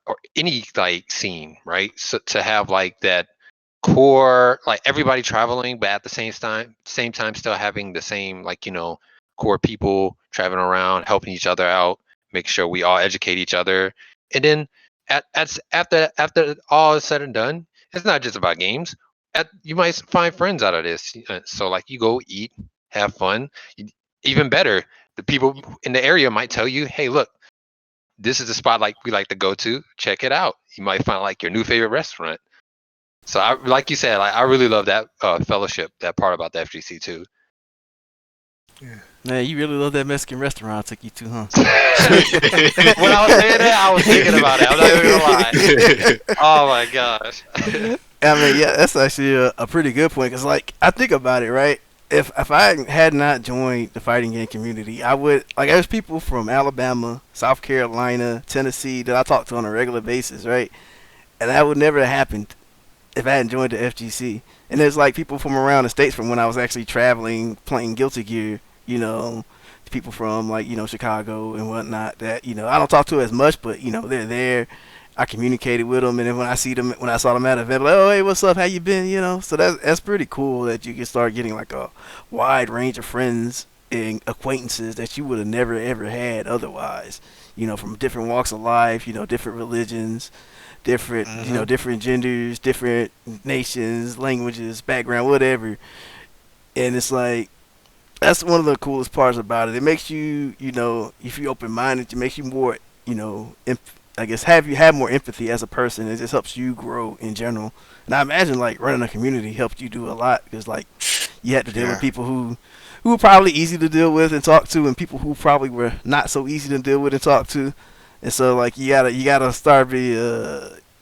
[SPEAKER 2] or any like scene, right? So to have like that core, like everybody traveling, but at the same time still having the same like core people traveling around, helping each other out, make sure we all educate each other, and then after all is said and done, it's not just about games. You might find friends out of this. So like you go eat, have fun. Even better, the people in the area might tell you, "Hey, look, this is the spot like we like to go to. Check it out. You might find like your new favorite restaurant." So I, like you said, like I really love that fellowship, that part about the FGC too.
[SPEAKER 3] Yeah.
[SPEAKER 1] Man, you really love that Mexican restaurant I took you to, huh?
[SPEAKER 2] When I was saying that, I was thinking about it. I'm not even gonna lie. Oh my gosh.
[SPEAKER 1] I mean, yeah, that's actually a pretty good point because, like, I think about it, right? If I had not joined the fighting game community, I would like. There's people from Alabama, South Carolina, Tennessee that I talk to on a regular basis, right? And that would never have happened if I hadn't joined the FGC. And there's like people from around the states from when I was actually traveling playing Guilty Gear, people from like Chicago and whatnot that I don't talk to as much, but they're there. I communicated with them, and then when I saw them at an event, like, oh hey, what's up? How you been? So that's pretty cool that you can start getting like a wide range of friends and acquaintances that you would have never ever had otherwise. From different walks of life, different religions, different different genders, different nations, languages, background, whatever. And it's like that's one of the coolest parts about it. It makes you, if you're open minded, it makes you more, I guess have more empathy as a person. It just helps you grow in general. And I imagine like running a community helped you do a lot because like you had to deal with people who were probably easy to deal with and talk to, and people who probably were not so easy to deal with and talk to. And so like you gotta start be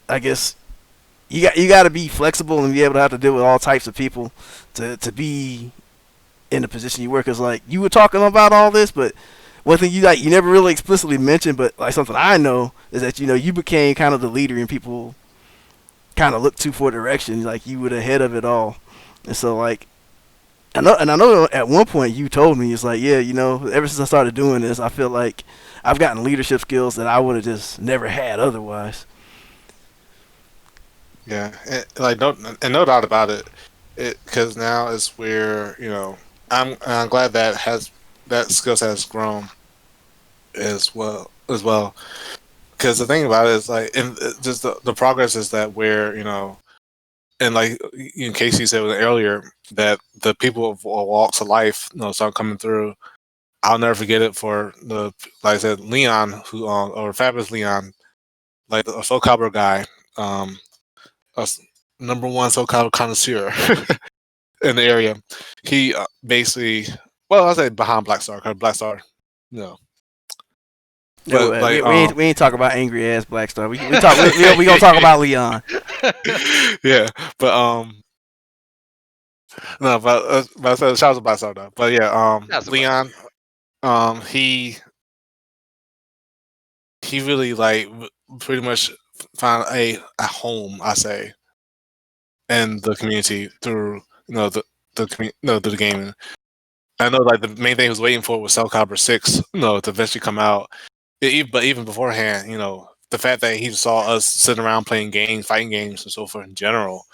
[SPEAKER 1] I guess you gotta be flexible and be able to have to deal with all types of people to be in the position you were. Cause like you were talking about all this, but one thing you never really explicitly mentioned, but like something I know is that you became kind of the leader and people kind of looked to for direction. Like you were the head of it all, and so like I know at one point you told me it's like yeah ever since I started doing this I feel like I've gotten leadership skills that I would have just never had otherwise.
[SPEAKER 3] Yeah, no doubt about it. Because now is where I'm glad that skill set has grown as well. Because the thing about it is like, and just the progress is that where and like in Casey said earlier that the people of all walks of life start coming through. I'll never forget it for like I said, Leon, who or Fabulous Leon, like a Soul Calibur guy, a number one Soul Calibur connoisseur in the area. He basically, well, I say behind Black Star, because Black Star, no,
[SPEAKER 1] No,
[SPEAKER 3] but like
[SPEAKER 1] we ain't talk about angry ass Black Star. We gonna talk about Leon.
[SPEAKER 3] yeah, but no, but I said shout out to Black Star though. But yeah,
[SPEAKER 2] That's about
[SPEAKER 3] Leon, he really like pretty much found a home, I say, in the community through through the gaming. I know like the main thing he was waiting for was Soul Calibur 6, to eventually come out. But even beforehand, the fact that he saw us sitting around playing games, fighting games, and so forth in general,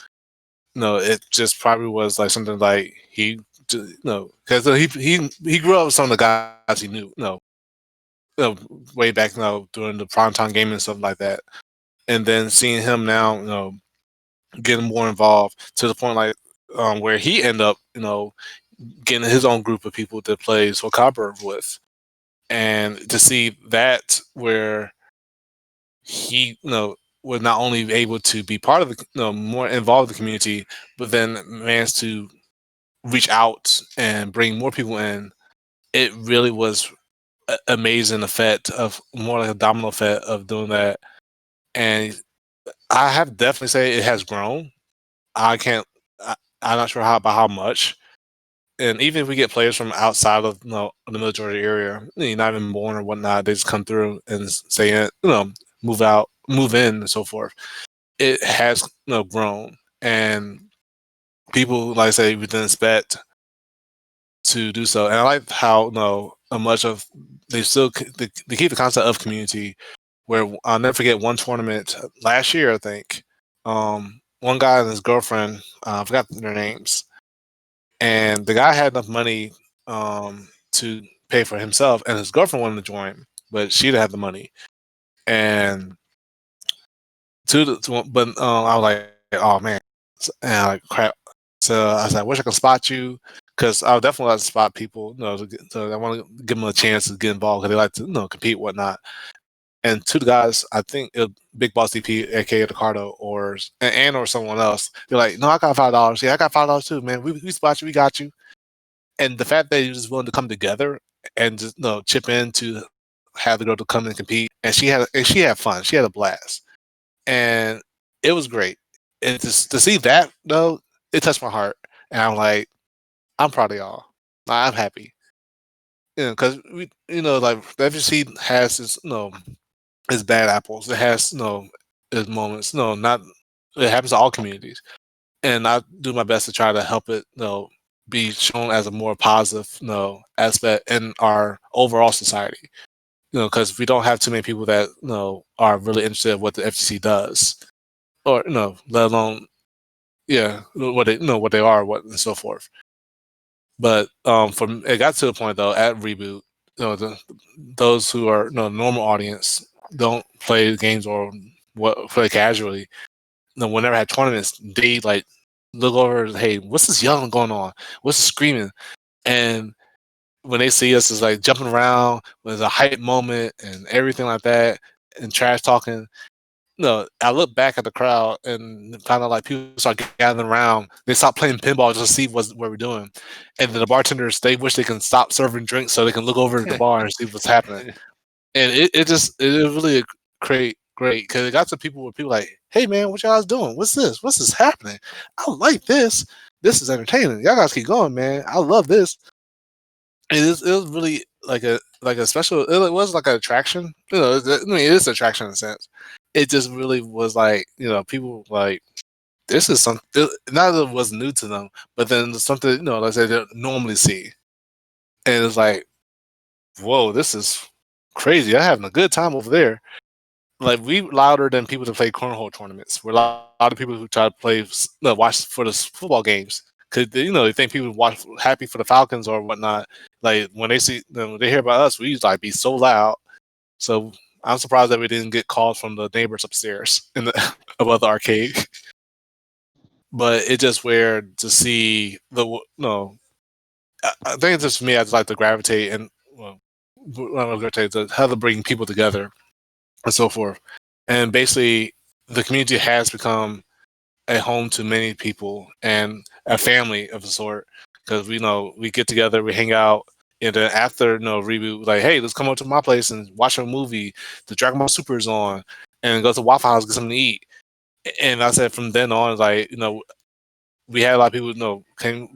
[SPEAKER 3] it just probably was like something like because he grew up with some of the guys he knew, way back, during the primetime gaming and stuff like that, and then seeing him now, getting more involved to the point like where he ended up, getting his own group of people to play Soul Calibur with. and to see that where he was not only able to be part of the more involved in the community, but then managed to reach out and bring more people in. It really was amazing effect of more like a domino effect of doing that. And I have to definitely say it has grown. I can't. I'm not sure how much. And even if we get players from outside of the military area, not even born or whatnot, they just come through and say, move out, move in, and so forth. It has grown, and people, like I say, we didn't expect to do so. And I like how a much of they still they keep the concept of community. Where I'll never forget one tournament last year, I think. One guy and his girlfriend, I forgot their names, and the guy had enough money to pay for himself, and his girlfriend wanted to join, but she didn't have the money. And but I was like, oh man, and I like crap. So I was like, I wish I could spot you, because I would definitely like to spot people. So I want to give them a chance to get involved because they like to compete, whatnot. And two guys, I think Big Boss DP, aka Ricardo, or someone else. They're like, no, I got $5. Yeah, I got $5 too, man. We spot you, we got you. And the fact that you just willing to come together and just chip in to have the girl to come and compete, and she had fun, she had a blast, and it was great. And to see that though, it touched my heart, and I'm like, I'm proud of y'all. I'm happy, because we, like the FGC has its bad apples. It has its moments. Not it happens to all communities, and I do my best to try to help it be shown as a more positive aspect in our overall society. Because we don't have too many people that are really interested in what the FTC does, or let alone what they are, what and so forth. But from it got to the point though at Reboot, those who are normal audience don't play games or play casually. Whenever I had tournaments, they like look over, hey, what's this yelling going on? What's this screaming? And when they see us, it's like jumping around with a hype moment and everything like that, and trash talking. I look back at the crowd and kind of like people start gathering around. They stop playing pinball just to see what we're doing, and then the bartenders, they wish they can stop serving drinks so they can look over at the bar and see what's happening. And it is really great because it got to people where people like, hey man, what y'all guys doing? What's this happening? I like this. This is entertaining. Y'all guys keep going, man. I love this. It was really like a special. It was like an attraction. I mean, it is an attraction in a sense. It just really was like people like this is something. Not that it was new to them, but then something like I said they don't normally see, and it's like, whoa, this is crazy. I'm having a good time over there. Like we louder than people to play cornhole tournaments. We're a lot of people who try to play, watch for the football games because they think people watch happy for the Falcons or whatnot. Like when they see when they hear about us, we used to like be so loud. So I'm surprised that we didn't get calls from the neighbors upstairs in the above the arcade. But it's just weird to see the I think it's just for me. I just like to gravitate and gravitate to how to bring people together and so forth. And basically, the community has become a home to many people and a family of a sort because we get together, we hang out, and then after Reboot, like, hey, let's come up to my place and watch a movie. The Dragon Ball Super is on, and go to Waffle House get something to eat. And I said from then on, like we had a lot of people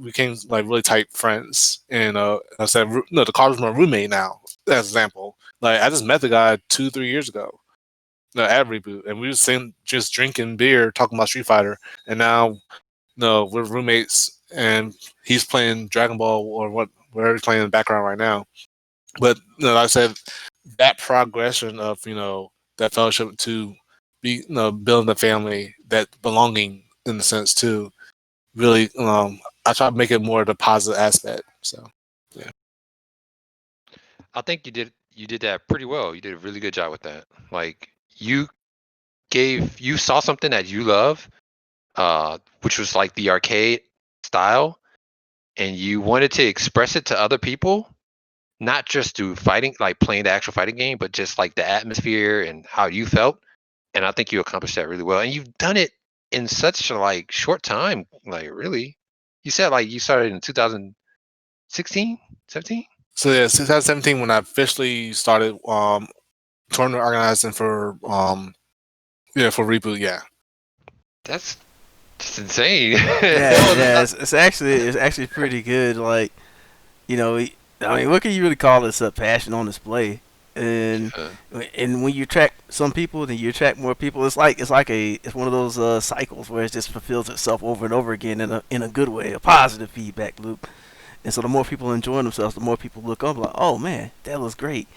[SPEAKER 3] became like really tight friends, and I said the Carter's my roommate now. As example, like I just met the guy 2-3 years ago. No, at Reboot, and we was just drinking beer, talking about Street Fighter, and now, we're roommates, and he's playing Dragon Ball or whatever he's playing in the background right now. But like I said, that progression of that fellowship to be building a family, that belonging in the sense too, really I try to make it more the positive aspect. So yeah.
[SPEAKER 2] I think you did that pretty well. You did a really good job with that. Like you saw something that you love, which was like the arcade style, and you wanted to express it to other people, not just through fighting, like playing the actual fighting game, but just like the atmosphere and how you felt. And I think you accomplished that really well. And you've done it in such a like short time. Like really, you said like you started in 2016, 17.
[SPEAKER 3] So yeah, 2017 when I officially started tournament organizing for for reboot. Yeah.
[SPEAKER 2] That's just insane.
[SPEAKER 1] Yeah, yeah, it's actually pretty good. Like, you know, I mean, what can you really call this a passion on display? And
[SPEAKER 2] Yeah.
[SPEAKER 1] and when you attract some people, then you attract more people. It's one of those cycles where it just fulfills itself over and over again in a good way, a positive feedback loop. And so the more people enjoying themselves, the more people look up like, oh man, that looks great.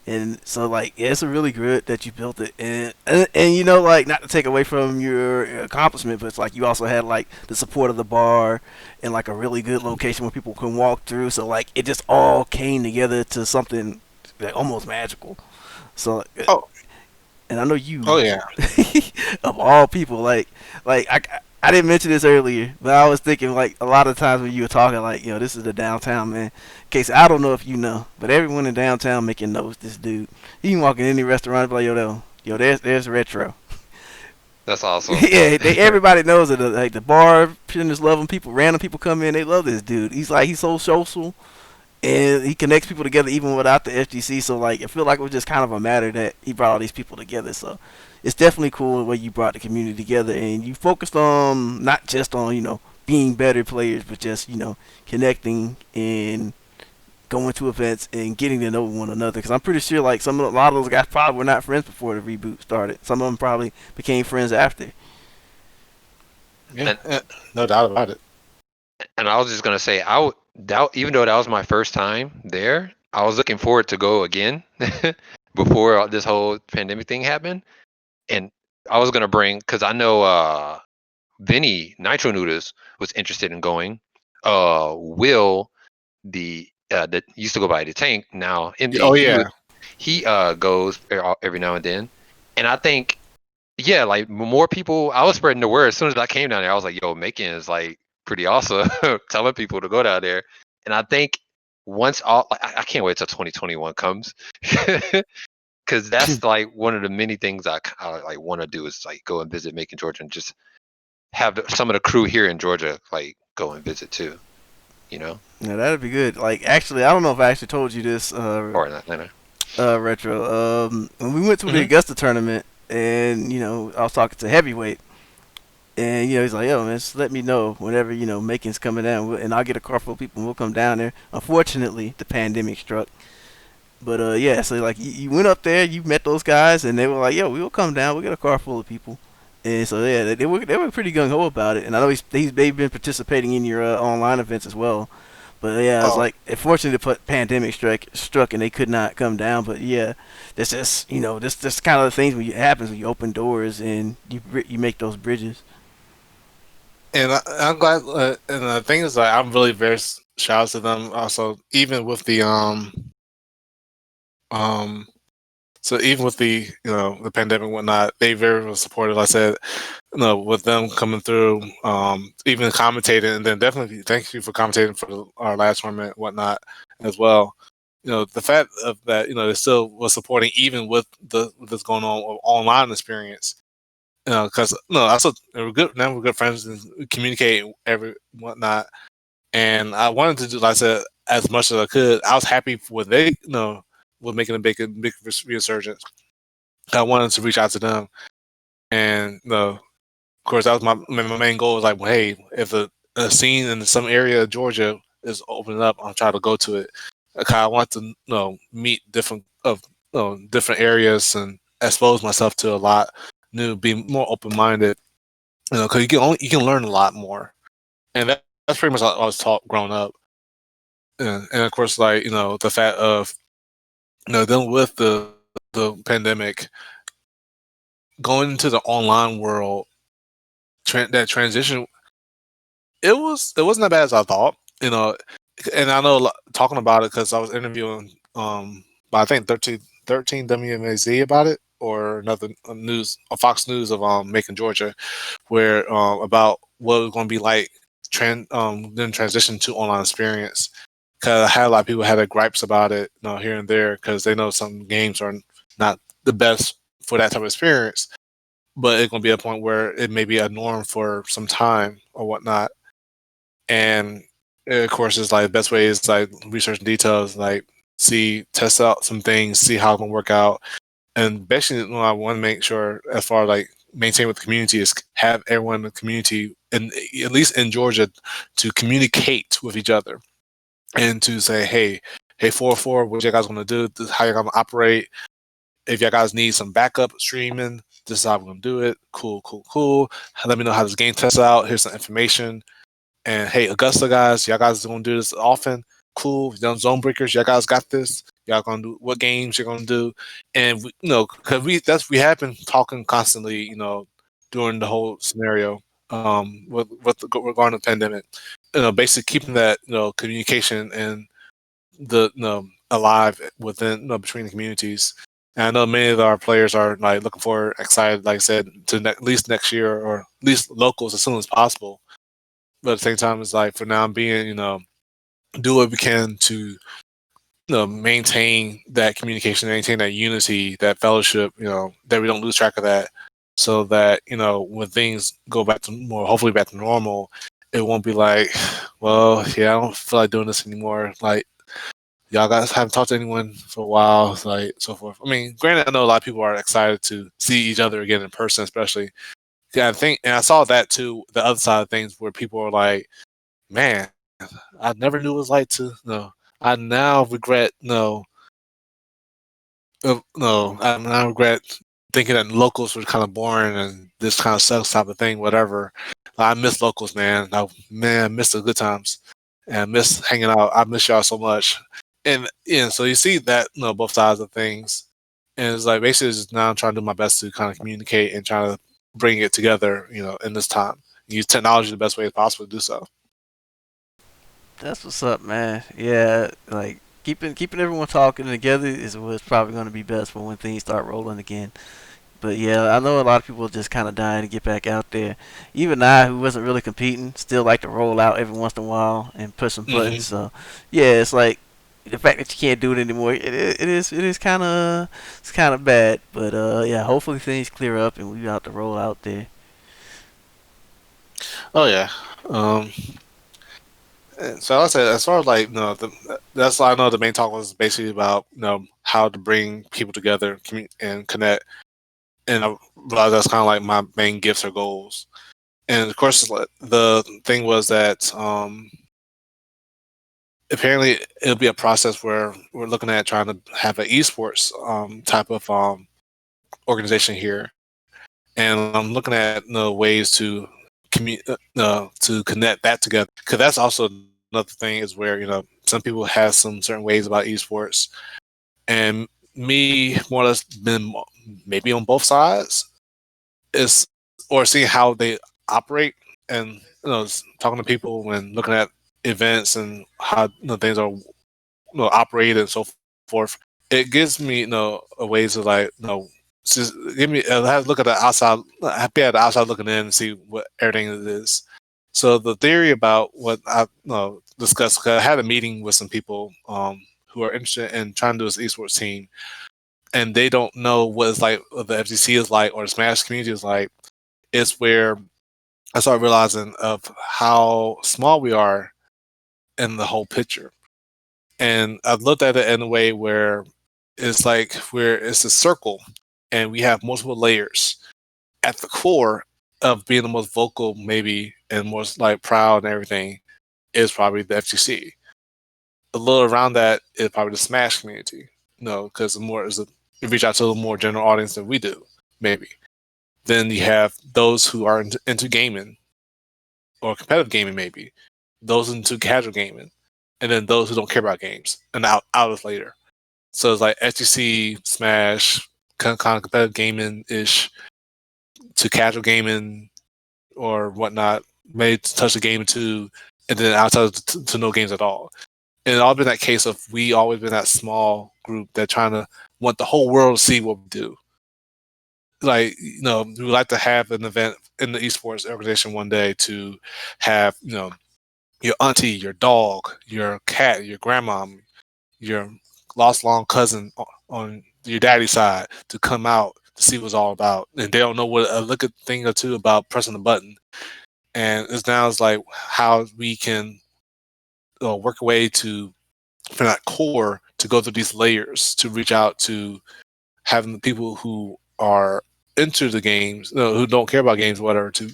[SPEAKER 1] And so like, yeah, it's a really good that you built it, and you know, like, not to take away from your accomplishment, but it's like you also had like the support of the bar and like a really good location where people can walk through. So like it just all came together to something like almost magical. So
[SPEAKER 3] Oh.
[SPEAKER 1] and I know you,
[SPEAKER 3] Oh yeah.
[SPEAKER 1] of all people, like I didn't mention this earlier, but I was thinking like a lot of times when you were talking, like, this is the downtown man. Case, I don't know if you know, but everyone in downtown making knows this dude. You can walk in any restaurant and be like, there's retro.
[SPEAKER 2] That's awesome.
[SPEAKER 1] Yeah, everybody knows it. Like the bar just love him. Random people come in, they love this dude. He's so social, and he connects people together even without the FGC. So like, I feel like it was just kind of a matter that he brought all these people together. So it's definitely cool the way you brought the community together, and you focused on not just on being better players, but just connecting and going to events and getting to know one another. Because I'm pretty sure like a lot of those guys probably were not friends before the reboot started. Some of them probably became friends after.
[SPEAKER 3] Yeah. No doubt about it.
[SPEAKER 2] And I was just gonna say, even though that was my first time there, I was looking forward to go again before this whole pandemic thing happened. And I was gonna bring, because I know Vinny Nitro Noodles was interested in going. Will, the that used to go by the Tank, now empty.
[SPEAKER 3] Oh yeah.
[SPEAKER 2] He goes every now and then, and I think, yeah, like more people. I was spreading the word as soon as I came down there. I was like, "Yo, Macon is like pretty awesome," telling people to go down there. And I think once I can't wait till 2021 comes, because that's like one of the many things I like want to do is like go and visit Macon, Georgia, and just have some of the crew here in Georgia like go and visit too. You know,
[SPEAKER 1] Yeah, that'd be good. Like, actually, I don't know if I actually told you this,
[SPEAKER 2] or in Atlanta.
[SPEAKER 1] retro. When we went to the Augusta tournament, and I was talking to Heavyweight, and he's like, "Yo, man, just let me know whenever Macon's coming down, and I'll get a car full of people, and we'll come down there." Unfortunately, the pandemic struck, but yeah, so like you went up there, you met those guys, and they were like, "Yo, we'll come down, we'll get a car full of people." And so yeah, they were pretty gung ho about it, and I know they've been participating in your online events as well. But yeah, it's like unfortunately the pandemic struck and they could not come down. But yeah, that's just this kind of the things when it happens when you open doors and you make those bridges.
[SPEAKER 3] And I'm glad. And the thing is, like, I'm really very shout out to them. Also, even with the um, so even with the the pandemic and whatnot, they very well supportive. Like I said, with them coming through, even commentating, and then definitely thank you for commentating for our last tournament, and whatnot, as well. The fact of that, they still was supporting even with this going on online experience. Because I still we're good now. We're good friends and we communicate every whatnot. And I wanted to do, like I said, as much as I could. I was happy with they, with making a big resurgence. I wanted to reach out to them, and of course, that was my main goal. Was like, well, hey, if a scene in some area of Georgia is opening up, I'm trying to go to it. I want to meet different areas and expose myself to a lot new, be more open minded. Because you can learn a lot more, and that's pretty much what I was taught growing up. And of course, like the fact of dealing with the pandemic, going into the online world, that transition, it wasn't that bad as I thought. And I know talking about it because I was interviewing by I think 13 WMAZ about it, or another news, a Fox News of Macon, Georgia, where about what it was going to be like then transition to online experience. Because I had a lot of people had their gripes about it, here and there, because they know some games are not the best for that type of experience. But it's gonna be a point where it may be a norm for some time or whatnot. And of course, it's like the best way is like researching details, like test out some things, see how it can work out, and basically, I want to make sure, as far as like maintain with the community, is have everyone in the community, and at least in Georgia, to communicate with each other and to say, hey, 404, what you guys gonna do? This is how you're gonna operate. If you guys need some backup streaming, this is how we're gonna do it. Cool. Let me know how this game tests out. Here's some information. And hey, Augusta guys, y'all guys gonna do this often? Cool. You done zone breakers? Y'all guys got this? Y'all gonna do what games you're gonna do? And because we have been talking constantly, during the whole scenario, regarding the pandemic. Basically keeping that communication and the alive within between the communities. And I know many of our players are like looking forward, excited, like I said, to at least next year, or at least locals as soon as possible. But at the same time, it's like for now, being do what we can to maintain that communication, maintain that unity, that fellowship, that we don't lose track of that, so that when things go back to hopefully back to normal, it won't be like, well, yeah, I don't feel like doing this anymore. Like, y'all guys haven't talked to anyone for a while, like so forth. I mean, granted, I know a lot of people are excited to see each other again in person, especially. Yeah, I think, and I saw that too. The other side of things, where people are like, "Man, I never knew what it was like to I now regret I now regret thinking that locals were kind of boring and this kind of sucks type of thing. Whatever. I miss locals, man. I miss the good times, and I miss hanging out. I miss y'all so much." And so you see that both sides of things, and it's like basically just now I'm trying to do my best to kind of communicate and try to bring it together, in this time. Use technology the best way possible to do so.
[SPEAKER 1] That's what's up, man. Yeah, like keeping everyone talking together is what's probably going to be best for when things start rolling again. But yeah, I know a lot of people are just kind of dying to get back out there. Even I, who wasn't really competing, still like to roll out every once in a while and push some buttons. So yeah, it's like the fact that you can't do it anymore. It is kind of bad. But yeah, hopefully things clear up and we out to roll out there.
[SPEAKER 3] Oh yeah. So I said, as far as like, that's why I know the main talk was basically about how to bring people together, and connect. And I realized that's kind of like my main gifts or goals. And of course, the thing was that apparently it'll be a process where we're looking at trying to have an esports type of organization here, and I'm looking at ways to to connect that together, because that's also another thing, is where some people have some certain ways about esports, and me more or less been maybe on both sides, is or seeing how they operate, and talking to people and looking at events and how things are operated and so forth. It gives me a ways to like just give me I have to look at the outside. I have to be at the outside looking in and see what everything is. So the theory about what I discussed, 'cause I had a meeting with some people who are interested in trying to do this esports team, and they don't know what it's like, what the FGC is like, or the Smash community is like. It's where I started realizing of how small we are in the whole picture. And I've looked at it in a way where it's a circle, and we have multiple layers. At the core of being the most vocal, maybe, and most like proud and everything, is probably the FGC. A little around that is probably the Smash community. Because you reach out to a more general audience than we do, maybe. Then you have those who are into gaming, or competitive gaming, maybe. Those into casual gaming, and then those who don't care about games, and out of later. So it's like FGC, Smash, kind of competitive gaming ish, to casual gaming or whatnot, maybe to touch the game too, and then outside to no games at all. And it all been that case of we always been that small group that trying to want the whole world to see what we do. Like, we would like to have an event in the esports organization one day to have, your auntie, your dog, your cat, your grandma, your lost long cousin on your daddy's side to come out to see what's all about, and they don't know what a look a thing or two about pressing the button. And it's like how we can work a way to for that core to go through these layers to reach out to having the people who are into the games, who don't care about games, whatever, to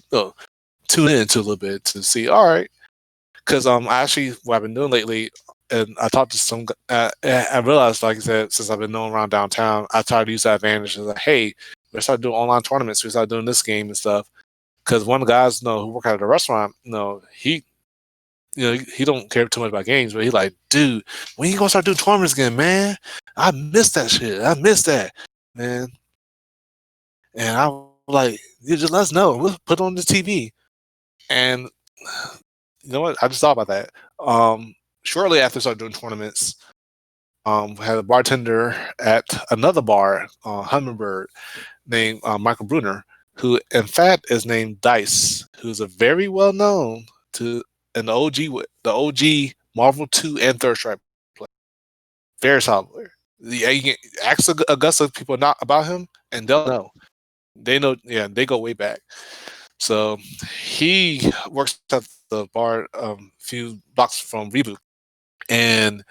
[SPEAKER 3] tune into a little bit to see. All right, because actually what I've been doing lately, and I talked to some. I realized, like I said, since I've been knowing around downtown, I try to use that advantage. Like, hey, we started doing online tournaments. We started doing this game and stuff. Because one of the guys, who work at a restaurant, he, he don't care too much about games, but he like, dude, when you gonna start doing tournaments again, man? I miss that shit. I miss that, man. And I was like, you just let us know. We'll put it on the TV. And you know what? I just thought about that. Shortly after I started doing tournaments, had a bartender at another bar, Hummingbird, named Michael Bruner, who in fact is named Dice, who's a very well known to the OG Marvel 2 and Third Strike player. Very solid player. Yeah, you can ask Augusta people not about him, and they'll know. They know, yeah, they go way back. So he works at the bar a few blocks from Reboot, and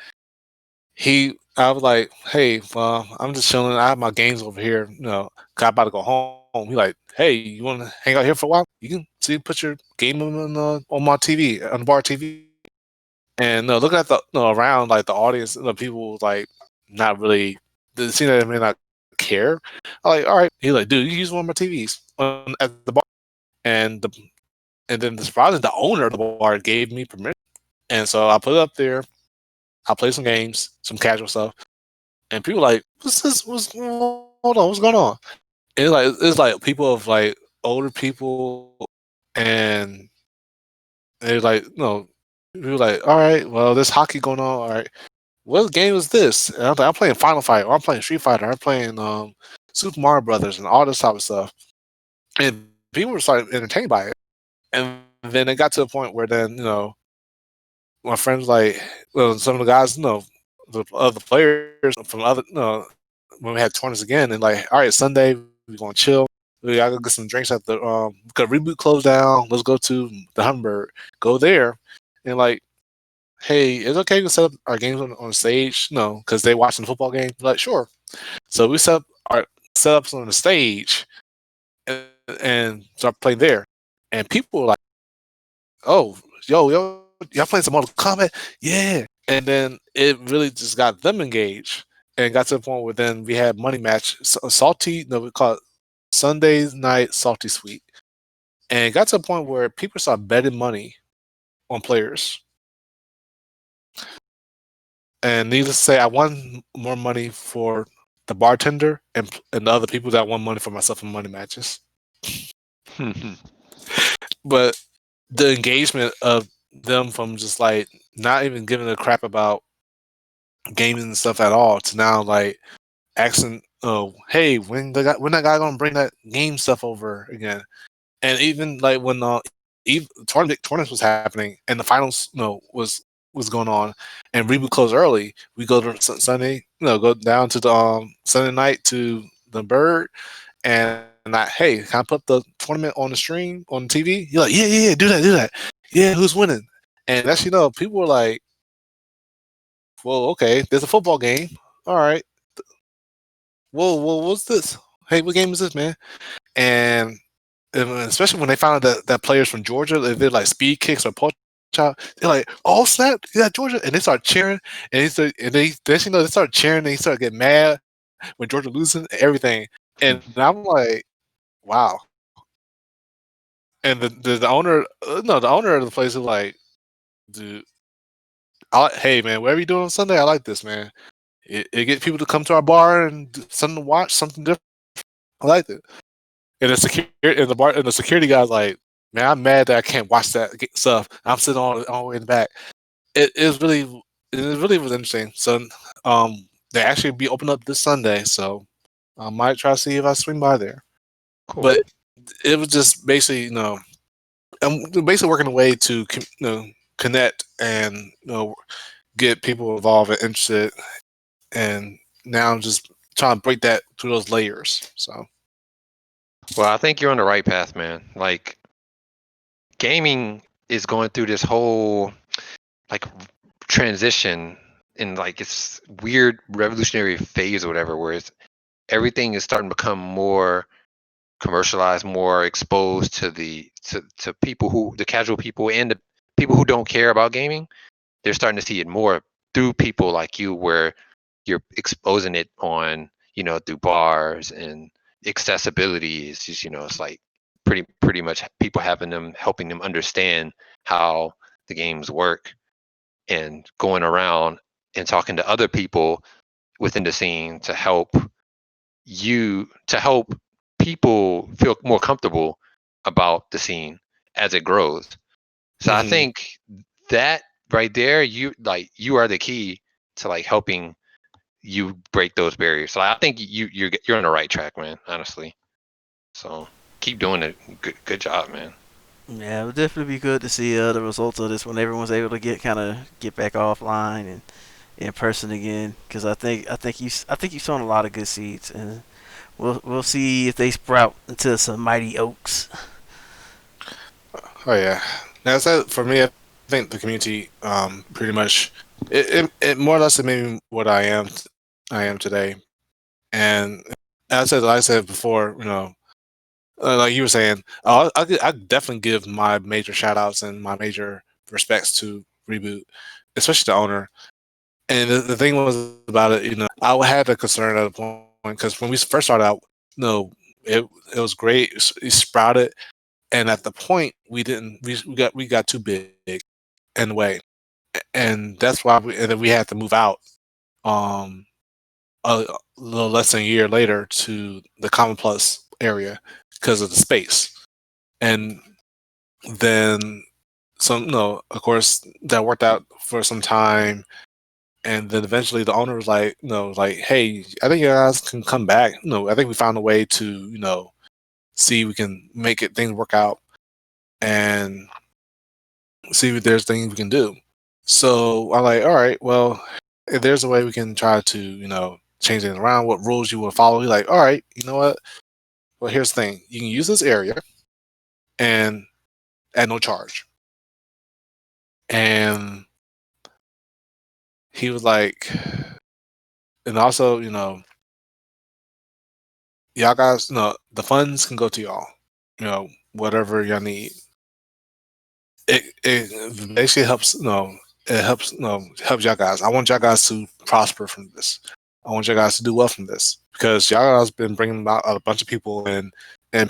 [SPEAKER 3] I was like, hey, well, I'm just chilling. I have my games over here. I'm about to go home. He like, hey, you want to hang out here for a while? You can put your game on my TV, on the bar TV. And looking at the around, like the audience, people like not really, the scene that may not care. I'm like, all right. He like, dude, you use one of my TVs at the bar, and then surprisingly, the owner of the bar gave me permission, and so I put it up there. I play some games, some casual stuff, and people like, what's this? Hold on, what's going on? And it's like people of like older people, and they're like, people like, all right, well, there's hockey going on. All right, what game is this? And I'm like, I'm playing Final Fight, or I'm playing Street Fighter, I'm playing Super Mario Brothers, and all this type of stuff. And people were starting entertained by it. And then it got to a point where then, my friends like, well, some of the guys, the other players from other, when we had tournaments again, and like, all right, Sunday we're gonna chill. We gotta go get some drinks at the because Reboot closed down. Let's go to the Hummingbird. Go there, and like, hey, it's okay to set up our games on stage. No, because they watching the football game. Like, sure. So we set up our setups on the stage and start playing there, and people were like, oh, yo, y'all playing some Mortal Kombat? Yeah. And then it really just got them engaged and got to the point where then we had money match, we call it Sunday night Salty Sweet. And it got to a point where people started betting money on players. And needless to say, I won more money for the bartender and the other people that won money for myself in money matches. But the engagement of them from just like not even giving a crap about gaming and stuff at all to now like asking, oh, hey, when that guy gonna bring that game stuff over again? And even like when tournament was happening and the finals was going on and Reboot closed early, we go to Sunday, go down to the Sunday night to the Bird and hey, can I put the tournament on the stream on TV? You're like, yeah, do that. Yeah, who's winning? And that's people were like, well, okay, there's a football game. All right. Whoa, what's this? Hey, what game is this, man? And especially when they found out that players from Georgia, they did like speed kicks or poach out, they're like, oh snap, yeah, Georgia, and they start cheering, and they start cheering, and they start getting mad when Georgia losing and everything, and I'm like, wow. And the owner, the owner of the place is like, dude, hey man, whatever you doing on Sunday, I like this, man. It get people to come to our bar and something to watch, something different. I liked it. And the security guy's like, man, I'm mad that I can't watch that stuff. I'm sitting all the way in the back. It really was interesting. So they actually be open up this Sunday, so I might try to see if I swing by there. Cool. But it was just basically, I'm basically working a way to connect and get people involved and interested. And now I'm just trying to break that through those layers. So,
[SPEAKER 2] Well, I think you're on the right path, man. Like, gaming is going through this whole like transition in like it's weird revolutionary phase or whatever, where everything is starting to become more commercialized, more exposed to to people who the casual people and the people who don't care about gaming. They're starting to see it more through people like you, where you're exposing it on, through bars and accessibility. It's just, it's like pretty much people helping them understand how the games work, and going around and talking to other people within the scene to help people feel more comfortable about the scene as it grows. So I think that right there, you are the key to like helping you break those barriers. So I think you're on the right track, man, honestly. So keep doing it. Good job, man.
[SPEAKER 1] Yeah, it would definitely be good to see the results of this when everyone's able to get back offline and in person again. Because I think you sown a lot of good seeds, and we'll see if they sprout into some mighty oaks.
[SPEAKER 3] oh yeah, that's it for me. I think the community, pretty much, it more or less made me what I am today. And like I said before, like you were saying, I definitely give my major shout outs and my major respects to Reboot, especially the owner. And the thing was about it, I had a concern at a point because when we first started out, no, it was great. It sprouted, and at the point we got too big in a way, and that's why and then we had to move out. Um, a little less than a year later to the Common Plus area because of the space, and then some, of course, that worked out for some time. And then eventually the owner was like, like, hey, I think you guys can come back. I think we found a way to, see we can make things work out and see if there's things we can do. So I'm like, all right, well, if there's a way we can try to, change things around, what rules you will follow. You're like, all right, you know what? Well, here's the thing. You can use this area and at no charge. And he was like, and also, y'all guys, the funds can go to y'all, whatever y'all need. It basically helps, it helps, helps y'all guys. I want y'all guys to prosper from this. I want y'all guys to do well from this because y'all guys been bringing out a bunch of people and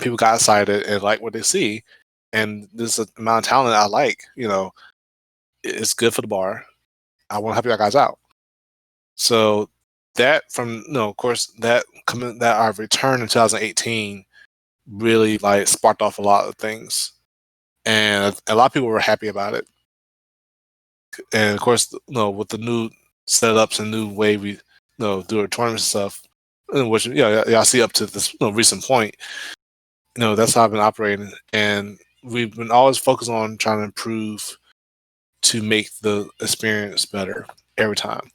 [SPEAKER 3] people got excited and like what they see. And this amount of talent I like, it's good for the bar. I want to help y'all guys out. So that from of course that coming that our return in 2018 really like sparked off a lot of things, and a lot of people were happy about it. And of course, with the new setups and new way we do our tournament stuff, which y'all see up to this recent point, that's how I've been operating, and we've been always focused on trying to improve to make the experience better every time.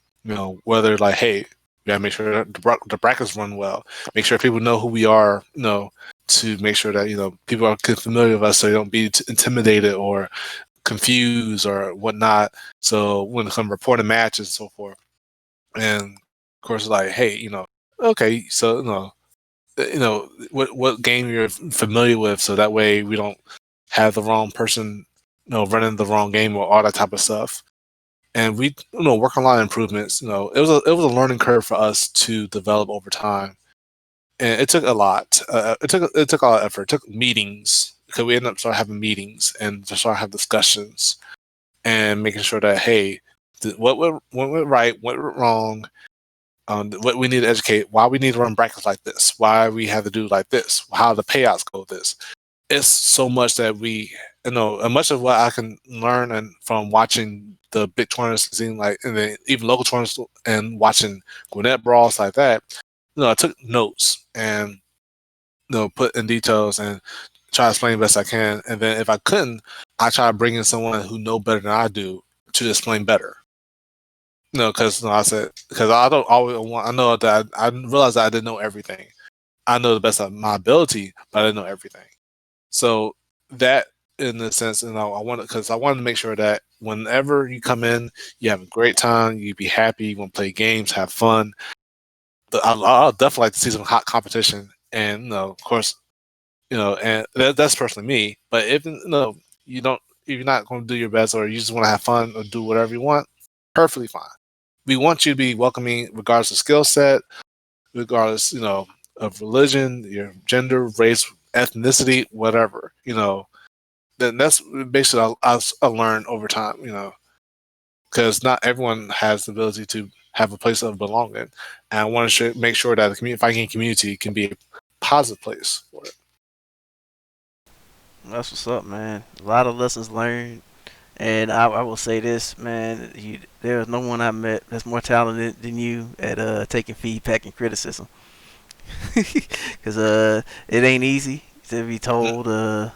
[SPEAKER 3] Whether like, hey, we gotta make sure that the brackets run well, make sure people know who we are, to make sure that people are familiar with us, so they don't be intimidated or confused or whatnot. So when it comes reporting matches and so forth, and of course, like, hey, okay, so what game you're familiar with, so that way we don't have the wrong person, running the wrong game or all that type of stuff. And we, work on a lot of improvements. It was a learning curve for us to develop over time, and it took a lot. It took a lot of effort. It took meetings because we ended up starting having meetings and just start have discussions and making sure that, hey, what went right, what went wrong, what we need to educate, why we need to run brackets like this, why we have to do like this, how the payouts go. This it's so much that we, and much of what I can learn and from watching the big tournaments, seeing like, and then even local tournaments and watching Gwinnett brawls like that. I took notes and put in details and try to explain the best I can, and then if I couldn't, I try to bring in someone who know better than I do to explain better. No, because I said because I don't always want. I know that I realized that I didn't know everything. I know the best of my ability, but I didn't know everything. So that, in the sense, I wanted because I wanted to make sure that whenever you come in, you have a great time, you be happy, you want to play games, have fun. I'll definitely like to see some hot competition, and of course, and that's personally me. But if you don't, if you're not going to do your best, or you just want to have fun or do whatever you want, perfectly fine. We want you to be welcoming, regardless of skill set, regardless, of religion, your gender, race, ethnicity, whatever. Then that's basically I learned over time. Because not everyone has the ability to have a place of belonging, and I want to make sure that the fighting community can be a positive place for it.
[SPEAKER 1] That's what's up, man. A lot of lessons learned. And I will say this, man. There's no one I met that's more talented than you at taking feedback and criticism. Because it ain't easy to be told where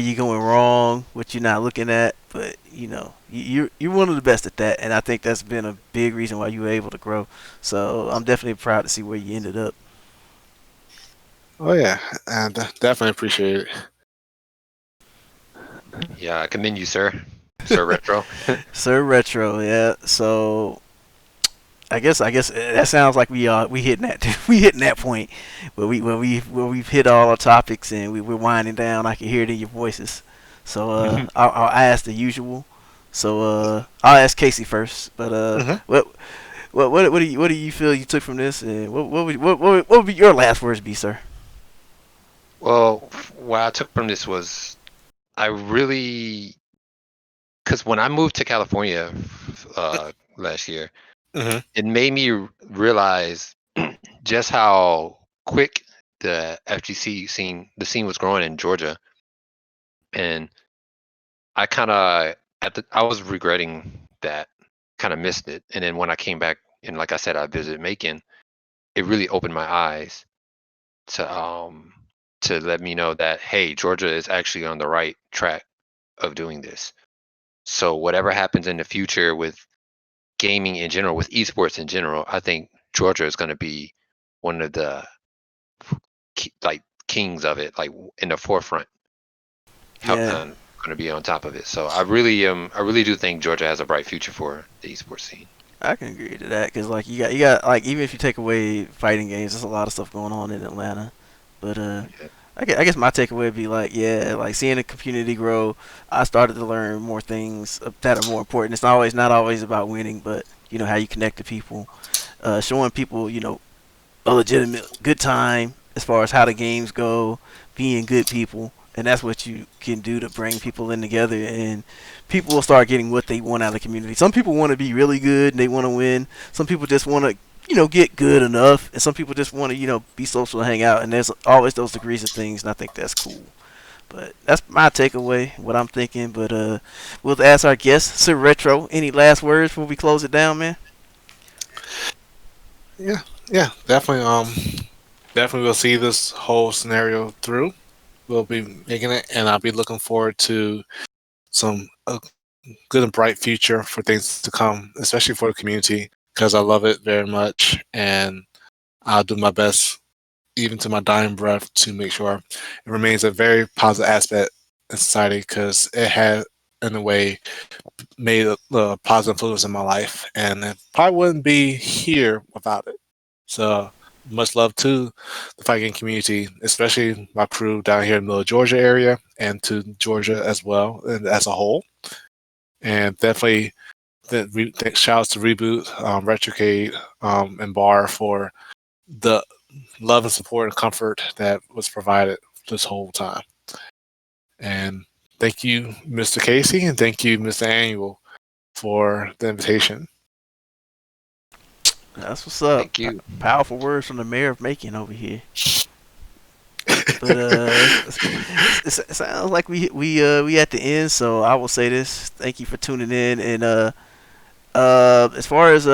[SPEAKER 1] you're going wrong, what you're not looking at. But you're one of the best at that, and I think that's been a big reason why you were able to grow. So I'm definitely proud to see where you ended up.
[SPEAKER 3] Oh yeah, and definitely appreciate it.
[SPEAKER 2] Yeah, I commend you, sir. SirRetro.
[SPEAKER 1] SirRetro, yeah. So I guess that sounds like we hitting that we hitting that point where we've hit all our topics and we're winding down. I can hear it in your voices. So I'll ask the usual. So I'll ask Casey first. But what do you feel you took from this, and what would be your last words be, sir?
[SPEAKER 2] Well, what I took from this was I really, because when I moved to California last year,
[SPEAKER 3] Mhm.
[SPEAKER 2] it made me realize just how quick the FGC the scene was growing in Georgia, and I was regretting that, kind of missed it. And then when I came back, and like I said, I visited Macon, it really opened my eyes to let me know that, hey, Georgia is actually on the right track of doing this. So whatever happens in the future with gaming in general, with esports in general, I think Georgia is going to be one of the like kings of it, like in the forefront,
[SPEAKER 1] Yeah,
[SPEAKER 2] going to be on top of it. So I really do think Georgia has a bright future for the esports scene.
[SPEAKER 1] I can agree to that because like you got like even if you take away fighting games, there's a lot of stuff going on in Atlanta. But
[SPEAKER 2] Yeah.
[SPEAKER 1] I guess my takeaway would be like yeah, like seeing the community grow. I started to learn more things that are more important. It's not always about winning, but how you connect to people, showing people a legitimate good time as far as how the games go, being good people, and that's what you can do to bring people in together, and people will start getting what they want out of the community. Some people want to be really good and they want to win. Some people just want to get good enough, and some people just want to be social and hang out. And there's always those degrees of things, and I think that's cool. But that's my takeaway, what I'm thinking. But we'll ask our guest, SirRetro, any last words before we close it down, man?
[SPEAKER 3] Yeah, yeah, definitely. Definitely, we'll see this whole scenario through. We'll be making it, and I'll be looking forward to some good and bright future for things to come, especially for the community, because I love it very much, and I'll do my best, even to my dying breath, to make sure it remains a very positive aspect in society, because it has, in a way, made a positive influence in my life, and it probably wouldn't be here without it. So much love to the fighting community, especially my crew down here in the Georgia area, and to Georgia as well, and as a whole. And definitely, shouts to Reboot, Retrocade, and Bar for the love and support and comfort that was provided this whole time. And thank you, Mr. Casey, and thank you, Mr. Annual, for the invitation.
[SPEAKER 1] That's what's up.
[SPEAKER 2] Thank you.
[SPEAKER 1] Powerful words from the mayor of Macon over here. But it sounds like we at the end. So I will say this: thank you for tuning in. And as far as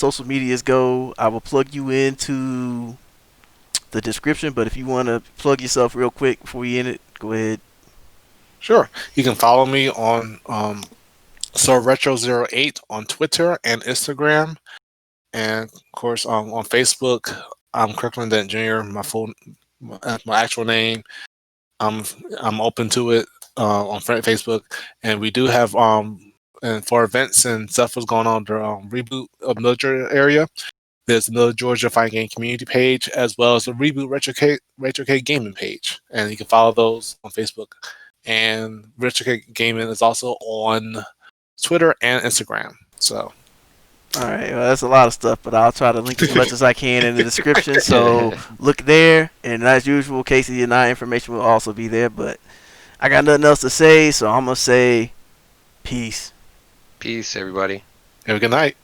[SPEAKER 1] social medias go, I will plug you into the description. But if you want to plug yourself real quick before we end it, go ahead.
[SPEAKER 3] Sure. You can follow me on SirRetro08 on Twitter and Instagram. And of course, on Facebook, I'm Kirkland Dent Jr. My actual name. I'm open to it on Facebook, and we do have and for events and stuff that's going on the reboot of Middle Georgia area. There's the Middle Georgia Fighting Game community page, as well as the Reboot RetroK Gaming page, and you can follow those on Facebook. And RetroK Gaming is also on Twitter and Instagram. So.
[SPEAKER 1] All right, well, that's a lot of stuff, but I'll try to link as much as I can in the description. So look there, and as usual, Casey and I information will also be there. But I got nothing else to say, so I'm gonna say peace.
[SPEAKER 2] Peace, everybody.
[SPEAKER 3] Have a good night.